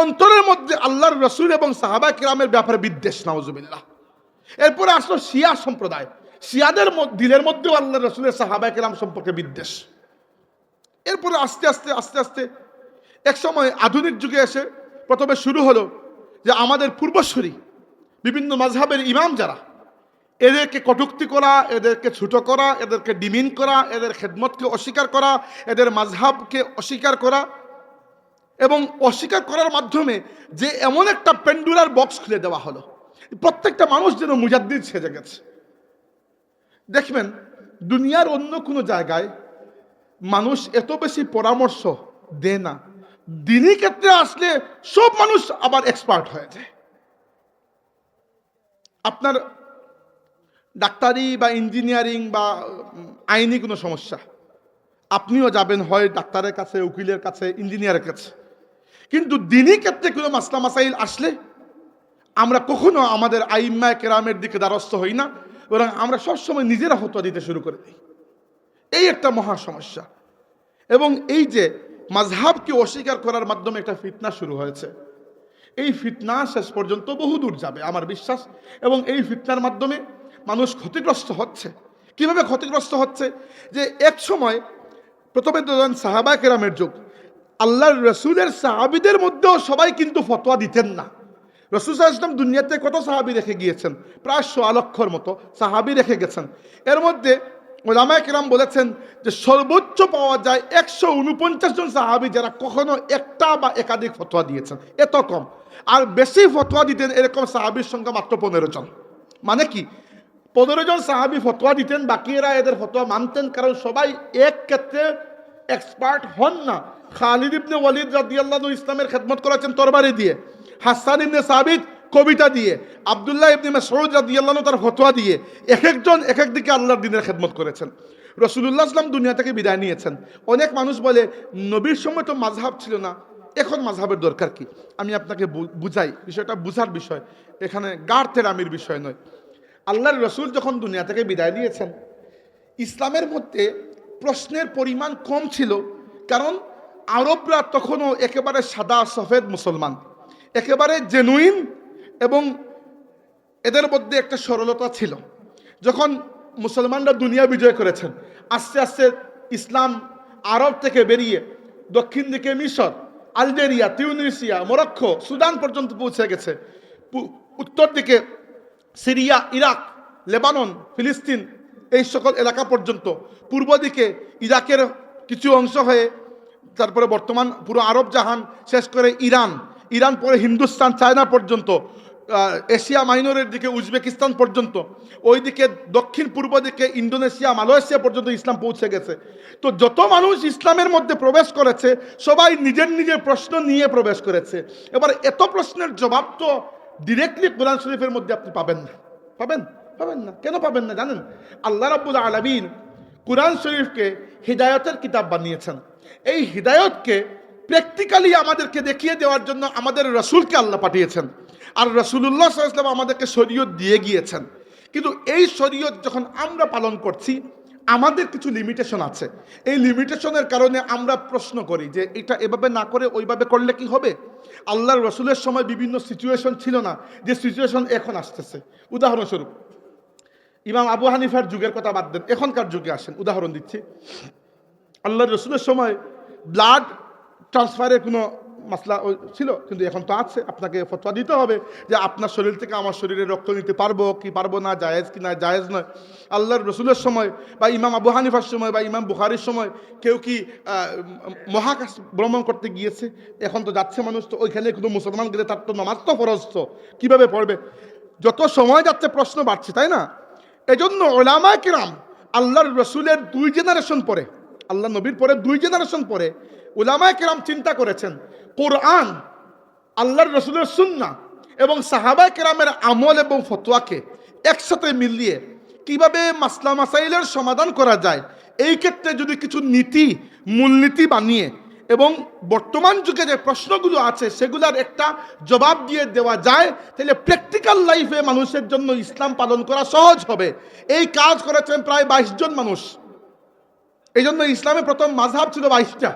অন্তরের মধ্যে আল্লাহর রসুল এবং সাহাবা কিরামের ব্যাপারে বিদ্বেষ, নাউজুবিল্লাহ। এরপরে আসলো শিয়া সম্প্রদায়, শিয়াদের দিলের মধ্যেও আল্লাহর রসুলের সাহাবা কিরাম সম্পর্কে বিদ্বেষ। এরপরে আস্তে আস্তে আস্তে আস্তে এক সময় আধুনিক যুগে এসে প্রথমে শুরু হলো যে আমাদের পূর্বসূরি বিভিন্ন মাযহাবের ইমাম যারা, এদেরকে কটূক্তি করা, এদেরকে ছোট করা, এদেরকে ডিমিন করা, এদের খেদমতকে অস্বীকার করা, এদের মাযহাবকে অস্বীকার করা, এবং অস্বীকার করার মাধ্যমে যে এমন একটা পেন্ডুলার বক্স খুলে দেওয়া হলো, প্রত্যেকটা মানুষ যেন মুজাদ্দিদ সেজে গেছে। দেখবেন দুনিয়ার অন্য কোনো জায়গায় মানুষ এত বেশি পরামর্শ দেয় না, দিনী ক্ষেত্রে আসলে সব মানুষ আবার এক্সপার্ট হয়ে যায়। আপনার ডাক্তারি বা ইঞ্জিনিয়ারিং বা আইনি কোনো সমস্যা, আপনিও যাবেন হয় ডাক্তারের কাছে, উকিলের কাছে, ইঞ্জিনিয়ারের কাছে, কিন্তু দিনী ক্ষেত্রে কোনো মাসলা মাসাইল আসলে আমরা কখনো আমাদের আইম্মায়ে কেরামের দিকে দ্বারস্থ হই না, বরং আমরা সবসময় নিজেরা ফতোয়া দিতে শুরু করে দিই। এই একটা মহা সমস্যা। এবং এই যে মাযহাবকে অস্বীকার করার মাধ্যমে একটা ফিতনা শুরু হয়েছে, এই ফিতনা শেষ পর্যন্ত বহুদূর যাবে আমার বিশ্বাস। এবং এই ফিতনার মাধ্যমে মানুষ ক্ষতিগ্রস্ত হচ্ছে। কিভাবে ক্ষতিগ্রস্ত হচ্ছে? যে এক সময় প্রথমে ধরেন সাহাবা কেরামের যুগ, আল্লাহর রসুলের সাহাবিদের মধ্যেও সবাই কিন্তু ফতোয়া দিতেন না। রসুল সাল্লাল্লাহু আলাইহি ওয়াসাল্লাম দুনিয়াতে কত সাহাবি রেখে গিয়েছেন? প্রায় 1.25 লক্ষর মতো সাহাবি রেখে গেছেন। এর মধ্যে উলামায়ে কেরাম বলেছেন যে সর্বোচ্চ পাওয়া যায় 149 জন সাহাবি যারা কখনো একটা বা একাধিক ফতোয়া দিয়েছেন, এত কম। আর বেশি ফতোয়া দিতেন এরকম সাহাবির সংখ্যা মাত্র 15 জন। মানে কি, 15 জন সাহাবি ফতোয়া দিতেন, বাকিরা এদের ফতোয়া মানতেন, কারণ সবাই এক ক্ষেত্রে এক্সপার্ট হন না। খালিদ ইবনে ওয়ালিদ রাদিয়াল্লাহু আনহু ইসলামের খেদমত করেছেন তরবারি দিয়ে, হাসান ইবনে সাবিত কবিতা দিয়ে, আব্দুল্লাহ ইবনে মাসউদ রাদিয়াল্লাহু আনহু তার ফতোয়া দিয়ে, এক একজন এক এক দিকে আল্লাহর দ্বীনের খেদমত করেছেন। রাসূলুল্লাহ সাল্লাল্লাহু আলাইহি ওয়াসাল্লাম দুনিয়া থেকে বিদায় নিয়েছেন। অনেক মানুষ বলে নবীর সময় তো মাযহাব ছিল না, এখন মাযহাবের দরকার কি? আমি আপনাকে বুঝাই, বিষয়টা বুঝার বিষয়, এখানে গাঢ় তেরামির বিষয় নয়। আল্লাহর রসুল যখন দুনিয়া থেকে বিদায় নিয়েছেন, ইসলামের মধ্যে প্রশ্নের পরিমাণ কম ছিল, কারণ আরবরা তখনও একেবারে সাদা সফেদ মুসলমান, একেবারে জেনুইন, এবং এদের মধ্যে একটা সরলতা ছিল। যখন মুসলমানরা দুনিয়া বিজয় করেছেন, আস্তে আস্তে ইসলাম আরব থেকে বেরিয়ে দক্ষিণ দিকে মিশর, আলজেরিয়া, তিউনিসিয়া, মরক্কো, সুদান পর্যন্ত পৌঁছে গেছে, উত্তর দিকে সিরিয়া, ইরাক, লেবানন, ফিলিস্তিন, এই সকল এলাকা পর্যন্ত, পূর্ব দিকে ইরাকের কিছু অংশ হয়ে তারপরে বর্তমান পুরো আরব জাহান, শেষ করে ইরান, ইরান পরে হিন্দুস্তান, চায়না পর্যন্ত, এশিয়া মাইনরের দিকে উজবেকিস্তান পর্যন্ত, ওইদিকে দক্ষিণ পূর্ব দিকে ইন্দোনেশিয়া, মালয়েশিয়া পর্যন্ত ইসলাম পৌঁছে গেছে। তো যত মানুষ ইসলামের মধ্যে প্রবেশ করেছে সবাই নিজের নিজের প্রশ্ন নিয়ে প্রবেশ করেছে। এবার এত প্রশ্নের জবাব তো ডিরেক্টলি কোরআন শরীফের মধ্যে আপনি পাবেন না। পাবেন? পাবেন না। কেন পাবেন না জানেন? আল্লাহ রাব্বুল আলামিন কোরআন শরীফকে হিদায়তের কিতাব বানিয়েছেন। এই হিদায়তকে প্র্যাকটিক্যালি আমাদেরকে দেখিয়ে দেওয়ার জন্য আমাদের রসুলকে আল্লাহ পাঠিয়েছেন, আর রাসূলুল্লাহ সাল্লাল্লাহু আলাইহি ওয়াসাল্লাম আমাদেরকে শরীয়ত দিয়ে গিয়েছেন। কিন্তু এই শরীয়ত যখন আমরা পালন করছি, আমাদের কিছু লিমিটেশন আছে। এই লিমিটেশনের কারণে আমরা প্রশ্ন করি যে এটা এভাবে না করে ওইভাবে করলে কি হবে? আল্লাহর রসুলের সময় বিভিন্ন সিচুয়েশন ছিল না, যে সিচুয়েশন এখন আসতেছে। উদাহরণস্বরূপ, ইমাম আবু হানিফার যুগের কথা বাদ দেন, এখনকার যুগে আসেন। উদাহরণ দিচ্ছি, আল্লাহর রসুলের সময় ব্লাড ট্রান্সফারের কোনো মাসলা ছিল, কিন্তু এখন তো আছে। আপনাকে ফতোয়া দিতে হবে যে আপনার শরীর থেকে আমার শরীরে রক্ত নিতে পারবো কি পারবো না, জায়েজ কি না জায়েজ নয়। আল্লাহর রসুলের সময় বা ইমাম আবু হানিফার সময় বা ইমাম বুখারীর সময় কেউ কি মহাকাশ ভ্রমণ করতে গিয়েছে? এখন তো যাচ্ছে মানুষ, তো ওইখানে কোনো মুসলমান গেলে তার তো নামাজ তো ফরজ, তো কীভাবে পড়বে? যত সময় যাচ্ছে প্রশ্ন বাড়ছে, তাই না? এজন্য উলামায়ে কিরাম আল্লাহর রসুলের 2 জেনারেশন পরে, আল্লাহ নবীর পরে 2 জেনারেশন পরে উলামায়ে কিরাম চিন্তা করেছেন কোরআন, আল্লাহর রসুলের সুন্নাহ এবং সাহাবায়ে কেরামের আমল এবং ফতোয়াকে একসাথে মিলিয়ে কিভাবে মাসলা মাসাইলের সমাধান করা যায়, এই ক্ষেত্রে যদি কিছু নীতি, মূলনীতি বানিয়ে এবং বর্তমান যুগে যে প্রশ্নগুলো আছে সেগুলোর একটা জবাব দিয়ে দেওয়া যায়, তাহলে প্র্যাকটিক্যাল লাইফে মানুষের জন্য ইসলাম পালন করা সহজ হবে। এই কাজ করেছেন প্রায় 22 জন মানুষ। এই জন্য ইসলামে প্রথম মাযহাব ছিল 22টা।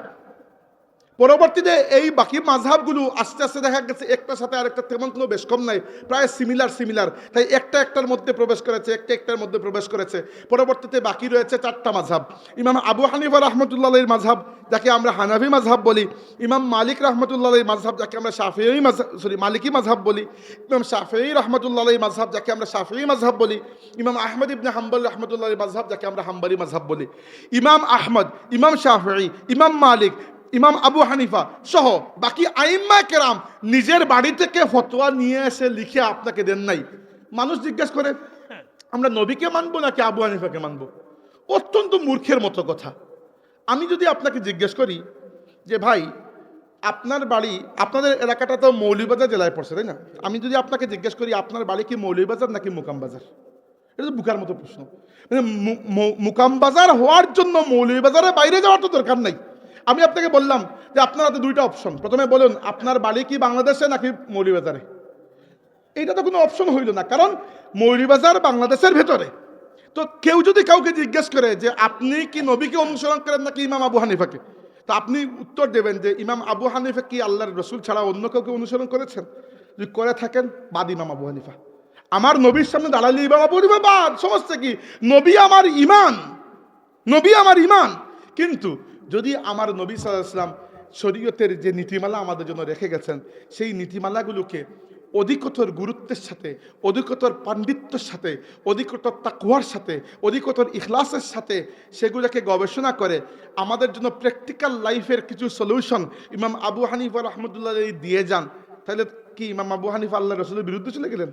পরবর্তীতে এই বাকি মাযহাবগুলো আস্তে আস্তে দেখা গেছে একটার সাথে আরেকটা তেমন কোনো বেশ কম নাই, প্রায় সিমিলার, তাই একটার মধ্যে প্রবেশ করেছে, একটার মধ্যে প্রবেশ করেছে। পরবর্তীতে বাকি রয়েছে 4টা মাযহাব। ইমাম আবু হানিফা রাহমাতুল্লাহির মাযহাব, যাকে আমরা হানাফি মাযহাব বলি। ইমাম মালিক রাহমাতুল্লাহির মাযহাব, যাকে আমরা মালিকি মাযহাব বলি। ইমাম শাফিঈ রাহমাতুল্লাহির মাযহাব, যাকে আমরা শাফিঈ মাযহাব বলি। ইমাম আহমদ ইবনে হাম্বল রাহমাতুল্লাহির মাযহাব, যাকে আমরা হাম্বলি মাযহাব বলি। ইমাম আহমদ, ইমাম শাফিঈ, ইমাম মালিক, ইমাম আবু হানিফা সহ বাকি আইম্মা কেরাম নিজের বাড়ি থেকে ফতোয়া নিয়ে এসে লিখে আপনাকে দেন নাই। মানুষ জিজ্ঞেস করে আমরা নবীকে মানবো নাকি আবু হানিফাকে মানবো? অত্যন্ত মূর্খের মতো কথা। আমি যদি আপনাকে জিজ্ঞেস করি যে ভাই আপনার বাড়ি, আপনাদের এলাকাটা তো মৌলভীবাজার জেলায় পড়ছে তাই না? আমি যদি আপনাকে জিজ্ঞেস করি আপনার বাড়ি কি মৌলভীবাজার নাকি মুকামবাজার, এটা তো বুকার মতো প্রশ্ন। মানে মুকামবাজার হওয়ার জন্য মৌলভীবাজারের বাইরে যাওয়ার তো দরকার নাই। আমি আপনাকে বললাম যে আপনার হাতে 2টা অপশন, প্রথমে বলুন আপনার বাড়ি কি বাংলাদেশে নাকি মৌলভীবাজারে। এইটা তো কোনো অপশন হইল না, কারণ মৌলভীবাজার বাংলাদেশের ভেতরে। তো কেউ যদি কাউকে জিজ্ঞেস করে যে আপনি কি নবীকে অনুসরণ করেন নাকি ইমাম আবু হানিফাকে, তো আপনি উত্তর দেবেন যে ইমাম আবু হানিফা কি আল্লাহর রসুল ছাড়া অন্য কাউকে অনুসরণ করেছেন? যদি করে থাকেন বাদ ইমাম আবু হানিফা। আমার নবীর সামনে দাঁড়ালে ইমাম আবু হানিফা বাদ, সমস্যা কি? নবী আমার ইমান, নবী আমার ইমান। কিন্তু যদি আমার নবী সাল্লাল্লাহু আলাইহি ওয়াসাল্লাম শরীয়তের যে নীতিমালা আমাদের জন্য রেখে গেছেন, সেই নীতিমালাগুলোকে অধিকতর গুরুত্বের সাথে, অধিকতর পাণ্ডিত্যের সাথে, অধিকতর তাকওয়ার সাথে, অধিকতর ইখলাসের সাথে সেগুলোকে গবেষণা করে আমাদের জন্য প্র্যাকটিক্যাল লাইফের কিছু সলিউশন ইমাম আবু হানিফা রাহমাতুল্লাহ দিয়ে যান, তাহলে কি ইমাম আবু হানিফা আল্লাহ রসুলের বিরুদ্ধে চলে গেলেন?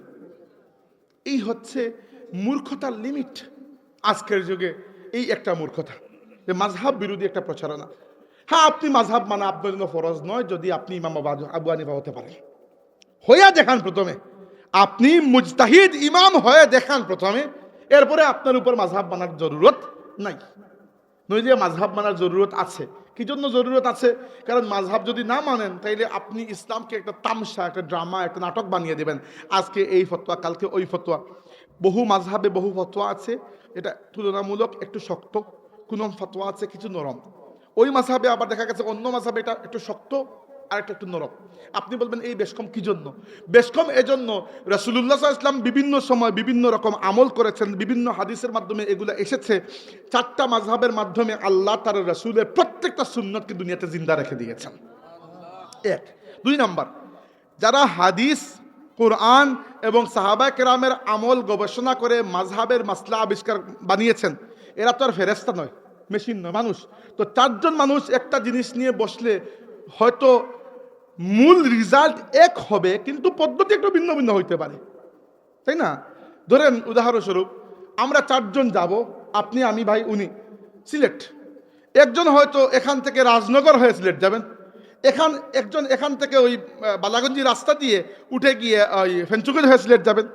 এই হচ্ছে মূর্খতার লিমিট আজকের যুগে। এই একটা মূর্খতা যে মাযহাব বিরোধী একটা প্রচারণা। হ্যাঁ, আপনি মাযহাব মানা আপনার জন্য ফরজ নয় যদি আপনি ইমাম আবু হানিফা হতে পারেন। হইয়া দেখান প্রথমে, আপনি মুজতাহিদ ইমাম হয়ে দেখান প্রথমে, এরপরে আপনার উপর মাযহাব মানার জরুরত নাই। নইলে মাযহাব মানার জরুরত আছে। কি জন্য জরুরত আছে? কারণ মাযহাব যদি না মানেন তাইলে আপনি ইসলামকে একটা তামসা, একটা ড্রামা, একটা নাটক বানিয়ে দেবেন। আজকে এই ফতোয়া, কালকে ওই ফতোয়া। বহু মাযহাবে বহু ফতোয়া আছে, এটা তুলনামূলক একটু শক্ত। কোন ফতোয়া আছে কিছু নরম। ওই মাযহাবে আবার দেখা গেছে অন্য মাযহাবে এটা একটু শক্ত আর একটা একটু নরম। আপনি বলবেন এই বেশকম কি জন্য? বেশকম এজন্য রাসূলুল্লাহ সাল্লাল্লাহু আলাইহি ওয়াসাল্লাম বিভিন্ন সময় বিভিন্ন রকম আমল করেছেন, বিভিন্ন হাদিসের মাধ্যমে এগুলো এসেছে। 4টা মাযহাবের মাধ্যমে আল্লাহ তার রাসূলের প্রত্যেকটা সুন্নতকে দুনিয়াতে জিন্দা রেখে দিয়েছেন। 1 2 নাম্বার, যারা হাদিস, কোরআন এবং সাহাবা কেরামের আমল গবেষণা করে মাযহাবের মাসলা আবিষ্কার বানিয়েছেন, এরা তো আর ফেরেশতা নয়, মেশিন নয়, মানুষ। তো 4 জন মানুষ একটা জিনিস নিয়ে বসলে হয়তো মূল রেজাল্ট এক হবে, কিন্তু পদ্ধতি একটু ভিন্ন ভিন্ন হইতে পারে, তাই না? ধরেন উদাহরণস্বরূপ আমরা 4 জন যাব, আপনি, আমি, ভাই, উনি সিলেট। একজন হয়তো এখান থেকে রাজনগর হয়ে সিলেট যাবেন, একজন এখান থেকে ওই বালাগঞ্জি রাস্তা দিয়ে উঠে গিয়ে ওই ফেঞ্চুগঞ্জ হয়ে সিলেট যাবেন।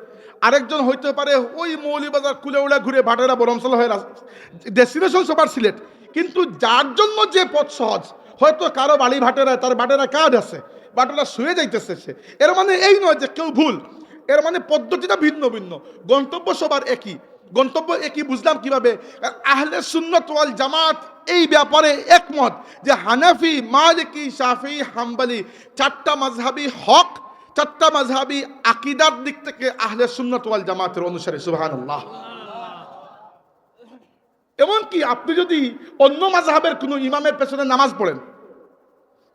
আরেকজন হইতে পারে ওই মৌলভীবাজার কুলেউড়া ঘুরে ভাটেরা বরমসাল হয়ে ডেস্টিনেশন সবার সিলেট। কিন্তু যার জন্য যে পথ সহজ, হয়তো কারো বাড়ি ভাটেরা, তার ভাটেরা কাজ আছে, ভাটেরা শুয়ে যাইতেছে সে, এর মানে এই নয় যে কেউ ভুল। এর মানে পদ্ধতিটা ভিন্ন ভিন্ন, গন্তব্য সবার একই। গন্তব্য একই বুঝলাম কিভাবে? আহলে সুন্নাত ওয়াল জামাত এই ব্যাপারে একমত যে হানাফি, মালিকি, শাফিঈ, হাম্বলি 4টা মাযহাবই হক, 4টা মাযহাবই আকীদার দিক থেকে আহলে সুন্নাত ওয়াল জামাতের অনুসারী। সুবহানাল্লাহ। এমনকি আপনি যদি অন্য মাযহাবের কোনো ইমামের পেছনে নামাজ পড়েন,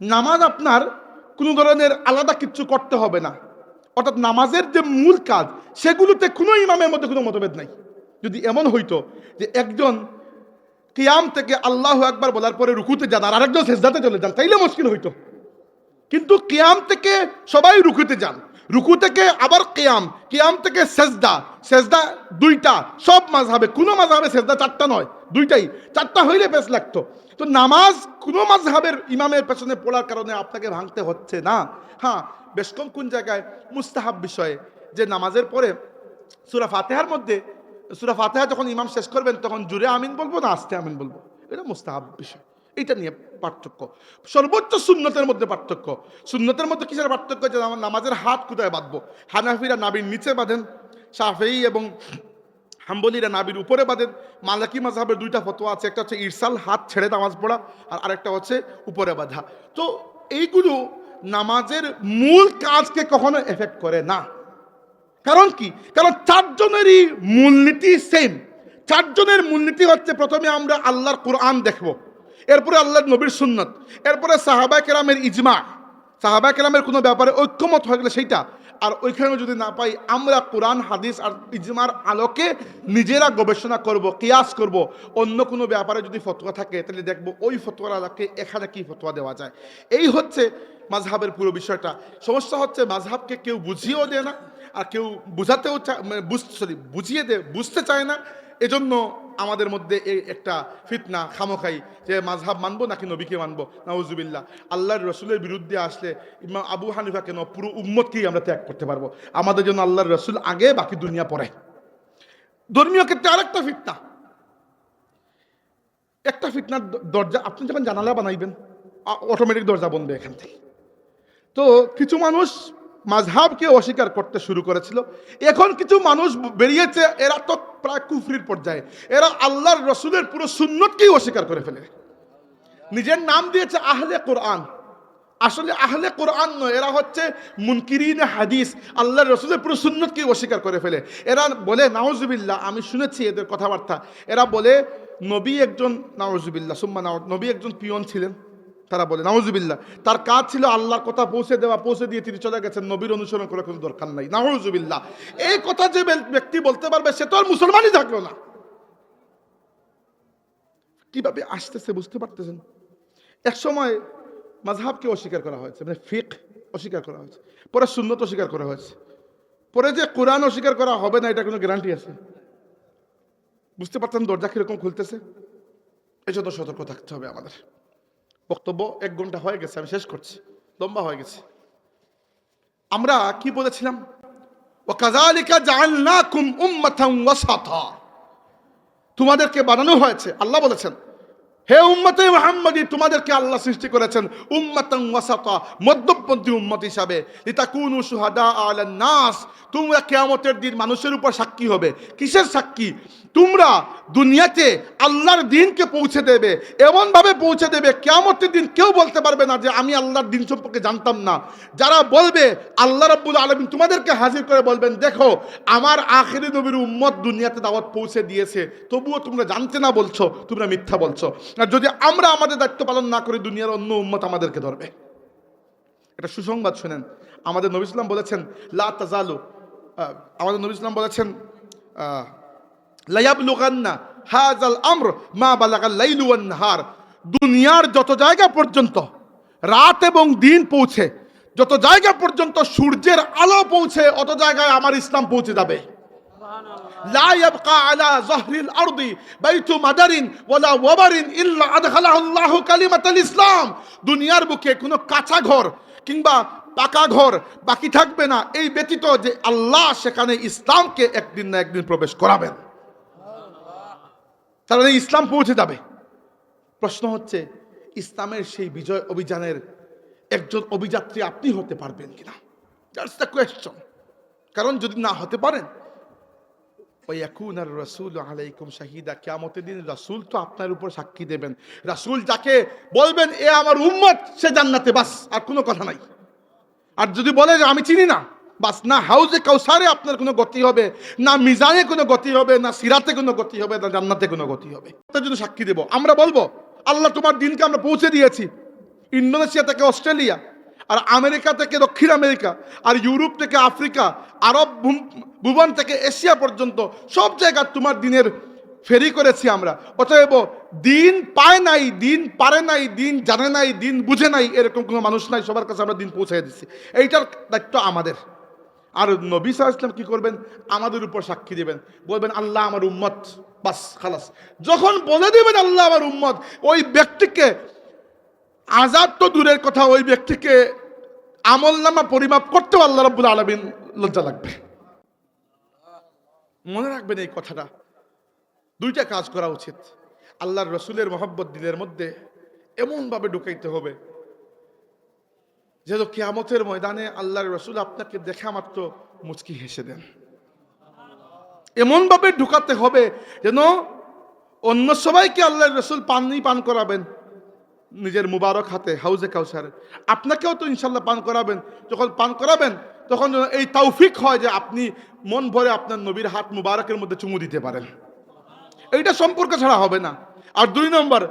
নামাজ আপনার কোনো ধরনের আলাদা কিছু করতে হবে না, অর্থাৎ নামাজের যে মূল কাজ সেগুলোতে কোনো ইমামের মধ্যে কোনো মতভেদ নাই। যদি এমন হইতো যে একজন কিয়াম থেকে আল্লাহু আকবার বলার পরে রুকুতে যান আর আরেকজন সেজদাতে চলে যান, তাইলে মুশকিল হইতো। কিন্তু কিয়াম থেকে সবাই রুকুতে যান, রুকু থেকে আবার কিয়াম, কিয়াম থেকে সেজদা, সেজদা 2টা, সব মাযহাবে, কোনো মাযহাবে সেজদা 4টা নয়, 2টাই। 4টা হইলে বেশ লাগতো। তো নামাজ কোনো মাযহাবের ইমামের পেছনে পড়ার কারণে আপনাকে ভাঙতে হচ্ছে না। হ্যাঁ, বেশ কম কোন জায়গায় মুস্তাহাব বিষয়ে, যে নামাজের পরে সূরা ফাতিহার মধ্যে, সূরা ফাতিহা যখন ইমাম শেষ করবেন তখন জোরে আমিন বলবো না আস্তে আমিন বলবো, এটা মুস্তাহাব বিষয়। এটা নিয়ে পার্থক্য। সর্বোচ্চ সুন্নতের মধ্যে পার্থক্য। সুন্নতের মধ্যে কিসের পার্থক্য? যে আমার নামাজের হাত কোথায় বাঁধবো। হানাফিরা নাবির নিচে বাঁধেন, শাফেঈ এবং হাম্বলিরা নাবির উপরে বাঁধেন। মালিকি মাযহাবের দুইটা ফতোয়া আছে, একটা হচ্ছে ইরসাল, হাত ছেড়ে নামাজ পড়া, আর আরেকটা হচ্ছে উপরে বাঁধা। তো এইগুলো নামাজের মূল কাজকে কখনো এফেক্ট করে না। কারণ কি? কারণ চারজনেরই মূলনীতি সেম। চারজনের মূলনীতি হচ্ছে, প্রথমে আমরা আল্লাহর কোরআন দেখব, এরপরে আল্লাহর নবীর সুন্নত, এরপরে সাহাবা কেরামের ইজমা, সাহাবা কেরামের কোনো ব্যাপারে ঐক্যমত হয়ে গেলে সেইটা, আর ওইখানে যদি না পাই আমরা কোরআন হাদিস আর ইজমার আলোকে নিজেরা গবেষণা করব, কিয়াস করব। অন্য কোনো ব্যাপারে যদি ফতোয়া থাকে তাহলে দেখব ওই ফতোয়ার আলোকে এখানে কি ফতোয়া দেওয়া যায়। এই হচ্ছে মাযহাবের পুরো বিষয়টা। সমস্যা হচ্ছে মাযহাবকে কেউ বুঝিয়েও দেয় না, আর কেউ বুঝাতেও বুঝতে চায় না। এজন্য আমাদের মধ্যে এই একটা ফিতনা খামোখাই, যে মাযহাব মানবো নাকি নবীকে মানবো। নাউজুবিল্লাহ। আল্লাহর রসুলের বিরুদ্ধে আসলে ইমাম আবু হানিফা কেন, পুরো উম্মতকেই আমরা ত্যাগ করতে পারবো। আমাদের জন্য আল্লাহর রসুল আগে, বাকি দুনিয়া পরে। ধর্মীয় ক্ষেত্রে আরেকটা ফিতনা, একটা ফিতনার দরজা, আপনি যখন জানালা বানাইবেন অটোমেটিক দরজা বন্ধ এখান থেকে। তো কিছু মানুষ মাযহাবকে অস্বীকার করতে শুরু করেছিল, এখন কিছু মানুষ বেরিয়েছে, এরা তো প্রায় কুফরির পর্যায়ে, এরা আল্লাহর রসুলের পুরো সুন্নতকেই অস্বীকার করে ফেলে। নিজের নাম দিয়েছে আহলে কোরআন, আসলে আহলে কোরআন নয়, এরা হচ্ছে মুনকিরিন হাদিস। আল্লাহর রসুলের পুরো সুন্নতকেই অস্বীকার করে ফেলে। এরা বলে, নাউজুবিল্লাহ, আমি শুনেছি এদের কথাবার্তা, এরা বলে নবী একজন, নাউজুবিল্লাহ সুম্মা নবী একজন পিয়ন ছিলেন। তারা বলে নাউজুবিল্লাহ, তার কাজ ছিল আল্লাহর কথা পৌঁছে দেওয়া, পৌঁছে দিয়ে তিনি চলে গেছেন, নবীর অনুসরণ করার কোনো দরকার নাই। নাউজুবিল্লাহ। এই কথা যে ব্যক্তি বলতে পারবে সে তো আর মুসলমানই থাকলো না। কিভাবে আসতেছে বুঝতে পারতেছেন? এক সময় মাযহাবকে অস্বীকার করা হয়েছে, মানে ফিকহ অস্বীকার করা হয়েছে, পরে সুন্নত অস্বীকার করা হয়েছে, পরে যে কোরআন অস্বীকার করা হবে না এটা কোনো গ্যারান্টি আছে? বুঝতে পারছেন দরজা কিরকম খুলতেছে? এই জন্য সতর্ক থাকতে হবে আমাদের। বক্তব্য 1 ঘন্টা হয়ে গেছে, আমি শেষ করছি, লম্বা হয়ে গেছে। আমরা কি বলেছিলাম? ওয়াকাযালিকা জাআলনাকুম উম্মাতান ওয়াসাতা, তোমাদেরকে বানানো হয়েছে, আল্লাহ বলেছেন, হে উম্মতে মুহাম্মাদী, তোমাদেরকে আল্লাহ সৃষ্টি করেছেন উম্মাতান ওয়াসাতা, মধ্যপন্থী উম্মত হিসাবে। লিতাকুনু শুহাদা আলান নাস, তোমরা কিয়ামতের দিন মানুষের উপর সাক্ষী হবে। কিসের সাক্ষী? তোমরা দুনিয়াতে আল্লাহর দ্বীনকে পৌঁছে দেবে, এমন ভাবে পৌঁছে দেবে কিয়ামতের দিন কেউ বলতে পারবে না যে আমি আল্লাহর দ্বীন সম্পর্কে জানতাম না। যারা বলবে, আল্লাহ রাব্বুল আলামিন তোমাদেরকে হাজির করে বলবেন, দেখো আমার আখিরি নবীর উম্মত দুনিয়াতে দাওয়াত পৌঁছে দিয়েছে, তবুও তোমরা জানতে না বলছো, তোমরা মিথ্যা বলছো। আর যদি আমরা আমাদের দায়িত্ব পালন না করি, দুনিয়ার অন্য উম্মত আমাদেরকে ধরবে। এটা সুসংবাদ শুনেন। আমাদের নবী সাল্লাল্লাহু আলাইহি ওয়াসাল্লাম বলেছেন, লা তাজালু, আমাদের নবী সাল্লাল্লাহু আলাইহি ওয়াসাল্লাম বলেছেন, লা ইয়াবলুগান্না হাযাল আমর মা বালাগাল লাইলু ওয়ান নাহার, দুনিয়ার যত জায়গা পর্যন্ত রাত এবং দিন পৌঁছে, যত জায়গা পর্যন্ত সূর্যের আলো পৌঁছে, অত জায়গায় আমার ইসলাম পৌঁছে যাবে। লা ইয়াবকা আলা যহরিল আরদি বাইতু মাদারিন ওয়ালা ওয়াবারিন ইল্লা আদখালাহু আল্লাহু কালিমাতাল ইসলাম, দুনিয়ার বুকে কোনো কাঁচা ঘর কিংবা পাকা ঘর বাকি থাকবে না, এই ব্যতীত যে আল্লাহ সেখানে ইসলামকে একদিন না একদিন প্রবেশ করাবেন, তাহলে ইসলাম পৌঁছে যাবে। প্রশ্ন হচ্ছে, ইসলামের সেই বিজয় অভিযানের একজন অভিযাত্রী আপনি হতে পারবেন কিনা? That's the question. কারণ যদি না হতে পারেন, ওয়ায়াকুনার রাসূলু আলাইকুম শাহিদা, কিয়ামতের দিন রাসূল তো আপনার উপর সাক্ষী দেবেন। রাসূল যাকে বলবেন এ আমার উম্মত, সে জান্নাতে, বাস, আর কোনো কথা নাই। আর যদি বলে যে আমি চিনি না, বাস, না হাউজে কাউসারে আপনার কোনো গতি হবে, না মিজানে কোনো গতি হবে, না সিরাতে কোনো গতি হবে, না জান্নাতে কোনো গতি হবে। তার জন্য সাক্ষী দেব। আমরা বলবো, আল্লাহ তোমার দিনকে আমরা পৌঁছে দিয়েছি। ইন্দোনেশিয়া থেকে অস্ট্রেলিয়া, আর আমেরিকা থেকে দক্ষিণ আমেরিকা, আর ইউরোপ থেকে আফ্রিকা, আরব ভুবন থেকে এশিয়া পর্যন্ত সব জায়গায় তোমার দিনের ফেরি করেছি আমরা। অতএব দিন পায় নাই, দিন পারে নাই, দিন জানে নাই, দিন বুঝে নাই, এরকম কোনো মানুষ নাই, সবার কাছে আমরা দিন পৌঁছে দিচ্ছি। এইটার দায়িত্ব আমাদের। আর নবী সাল্লাল্লাহু আলাইহি ওয়াসাল্লাম কি করবেন? আমাদের উপর সাক্ষী দেবেন, বলবেন আল্লাহ আমার উম্মত, বাস, খালাস। যখন বলে দেবেন আল্লাহ আমার উম্মত, ওই ব্যক্তিকে আযাব তো দূরের কথা, ওই ব্যক্তিকে আমলনামা পরিমাপ করতেও আল্লাহ রাব্বুল আলামিন লজ্জা লাগবে। মনে রাখবেন এই কথাটা। 2টা কাজ করা উচিত। আল্লাহর রসুলের মহব্বত দিলের মধ্যে এমনভাবে ঢুকাইতে হবে যেন কিয়ামতের ময়দানে আল্লাহর রাসূল আপনাকে দেখা মাত্র মুচকি হেসে দেন। এমনভাবে ঢুকাতে হবে যেন অন্য সবাইকে আল্লাহর রাসূল পানি পান করাবেন নিজের মুবারক হাতে হাউজে কাউসারে, আপনাকেও তো ইনশাল্লাহ পান করাবেন। যখন পান করাবেন তখন যেন এই তৌফিক হয় যে আপনি মন ভরে আপনার নবীর হাত মুবারকের মধ্যে চুমু দিতে পারেন। এইটা সম্পর্ক ছাড়া হবে না। আর 2 নম্বর,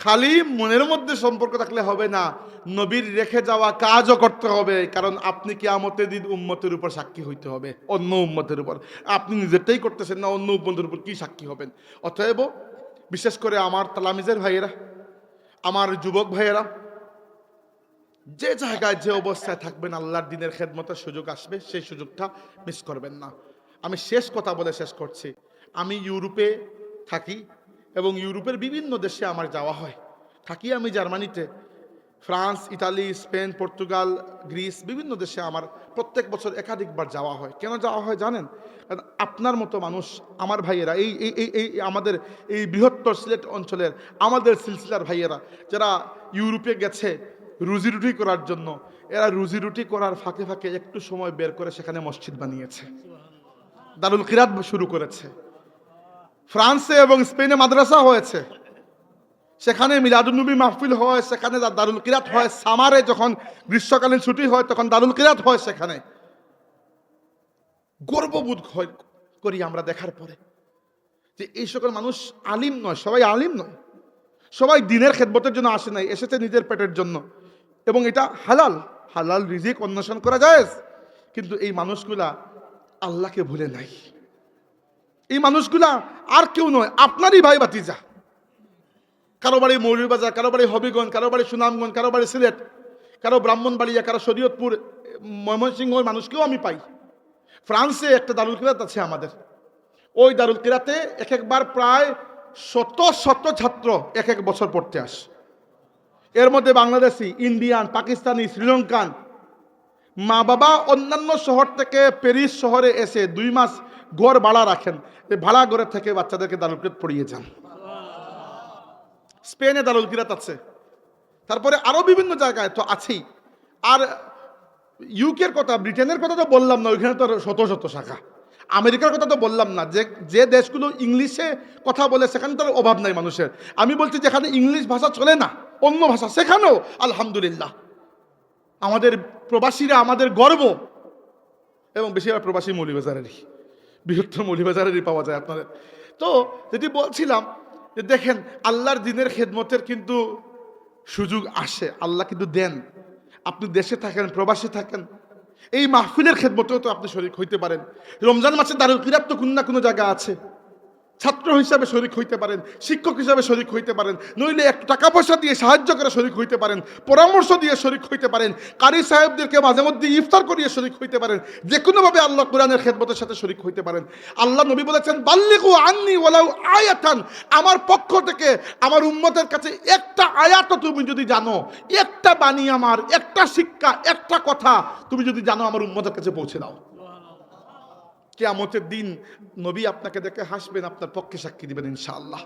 খালি মনের মধ্যে সম্পর্ক থাকলে হবে না, নবীর রেখে যাওয়া কাজও করতে হবে। কারণ আপনি কিয়ামতের দিন উম্মতের উপর সাক্ষী হইতে হবে, অন্য উম্মতের উপর। আপনি নিজেরটাই করতেছেন না, অন্য উম্মতের উপর কি সাক্ষী হবেন? অতএব বিশেষ করে আমার তালামিজের ভাইয়েরা, আমার যুবক ভাইয়েরা, যে জায়গায় যে অবস্থায় থাকবেন আল্লাহর দিনের খেদমতের সুযোগ আসবে, সেই সুযোগটা মিস করবেন না। আমি শেষ কথা বলে শেষ করছি। আমি ইউরোপে থাকি এবং ইউরোপের বিভিন্ন দেশে আমার যাওয়া হয়। থাকি আমি জার্মানিতে, France, Italy, Spain, Portugal, Greece, বিভিন্ন দেশে আমার প্রত্যেক বছর একাধিকবার যাওয়া হয়। কেন যাওয়া হয় জানেন? কারণ আপনার মতো মানুষ, আমার ভাইয়েরা, এই এই এই এই আমাদের এই বৃহত্তর সিলেট অঞ্চলের আমাদের সিলসিলার ভাইয়েরা যারা ইউরোপে গেছে রুজি রুটি করার জন্য, এরা রুজি রুটি করার ফাঁকে ফাঁকে একটু সময় বের করে সেখানে মসজিদ বানিয়েছে, দারুল কিরাত শুরু করেছে। ফ্রান্সে এবং স্পেনে মাদ্রাসা হয়েছে, সেখানে মিলাদুন্নবী মাহফিল হয়, সেখানে দারুল কিরাত হয়। সামারে যখন গ্রীষ্মকালীন ছুটি হয় তখন দারুল কিরাত হয় সেখানে। গর্ববোধ করি আমরা দেখার পরে যে এই সকল মানুষ আলিম নয়, সবাই আলিম নয়, সবাই দিনের খেদমতের জন্য আসে নাই, এসেছে নিজের পেটের জন্য। এবং এটা হালাল, হালাল রিজিক অন্বেষণ করা যায়। কিন্তু এই মানুষগুলা আল্লাহকে ভুলে নাই। এই মানুষগুলা আর কেউ নয়, আপনারই ভাই ভাতিজা। কারো বাড়ি মৌলভীবাজার, কারো বাড়ি হবিগঞ্জ, কারো বাড়ি সুনামগঞ্জ, কারো বাড়ি সিলেট, কারো ব্রাহ্মণবাড়িয়া, কারো শরীয়তপুর, ময়মনসিংহের মানুষকেও আমি পাই। ফ্রান্সে একটা দারুল কিরাত আছে আমাদের। ওই দারুল কিরাতে এক একবার প্রায় শত শত ছাত্র এক এক বছর পড়তে আসে। এর মধ্যে বাংলাদেশি, ইন্ডিয়ান, পাকিস্তানি, শ্রীলঙ্কান। মা বাবা অন্যান্য শহর থেকে প্যারিস শহরে এসে 2 মাস ঘর ভাড়া রাখেন, ভাড়া ঘরে থেকে বাচ্চাদেরকে দারুল কিরাত পড়িয়ে যান। স্পেনে দারুল কিরাত আছে, তারপরে আরো বিভিন্ন জায়গায় তো আছেই। আর ইউকের কথা, ব্রিটেনের কথা তো বললাম না, ওইখানে তো শত শত শাখা। আমেরিকার কথা তো বললাম না, যে যে দেশগুলো ইংলিশে কথা বলে সেখানে তো অভাব নাই মানুষের। আমি বলছি যেখানে ইংলিশ ভাষা চলে না, অন্য ভাষা, সেখানেও আলহামদুলিল্লাহ আমাদের প্রবাসীরা আমাদের গর্ব। এবং বেশিরভাগ প্রবাসী মৌলভীবাজারেরই, বৃহত্তর মৌলভীবাজারেরই পাওয়া যায় আপনাদের। তো যেটি বলছিলাম যে দেখেন আল্লাহর দিনের খেদমতের কিন্তু সুযোগ আসে, আল্লাহ কিন্তু দেন। আপনি দেশে থাকেন, প্রবাসে থাকেন, এই মাহফিলের খেদমতেও তো আপনি শরীক হইতে পারেন। রমজান মাসে দারুল কিরাত তো কোনো না কোনো জায়গা আছে, ছাত্র হিসাবে শরীক হইতে পারেন, শিক্ষক হিসাবে শরীক হইতে পারেন, নইলে একটু টাকা পয়সা দিয়ে সাহায্য করে শরীক হইতে পারেন, পরামর্শ দিয়ে শরীক হইতে পারেন, কারি সাহেবদেরকে মাঝে মধ্যে ইফতার করিয়ে শরীক হইতে পারেন, যে কোনোভাবে আল্লাহ কোরআনের খেদমতের সাথে শরীক হইতে পারেন। আল্লাহ নবী বলেছেন বাল্লিগু আন্নি ওয়ালাউ আয়াতান, আমার পক্ষ থেকে আমার উম্মতের কাছে একটা আয়াত তুমি যদি জানো, একটা বাণী, আমার একটা শিক্ষা, একটা কথা তুমি যদি জানো, আমার উম্মতের কাছে পৌঁছে দাও। কিয়ামতের দিন নবী আপনাকে দেখে হাসবেন, আপনার পক্ষে সাক্ষী দিবেন ইনশাআল্লাহ।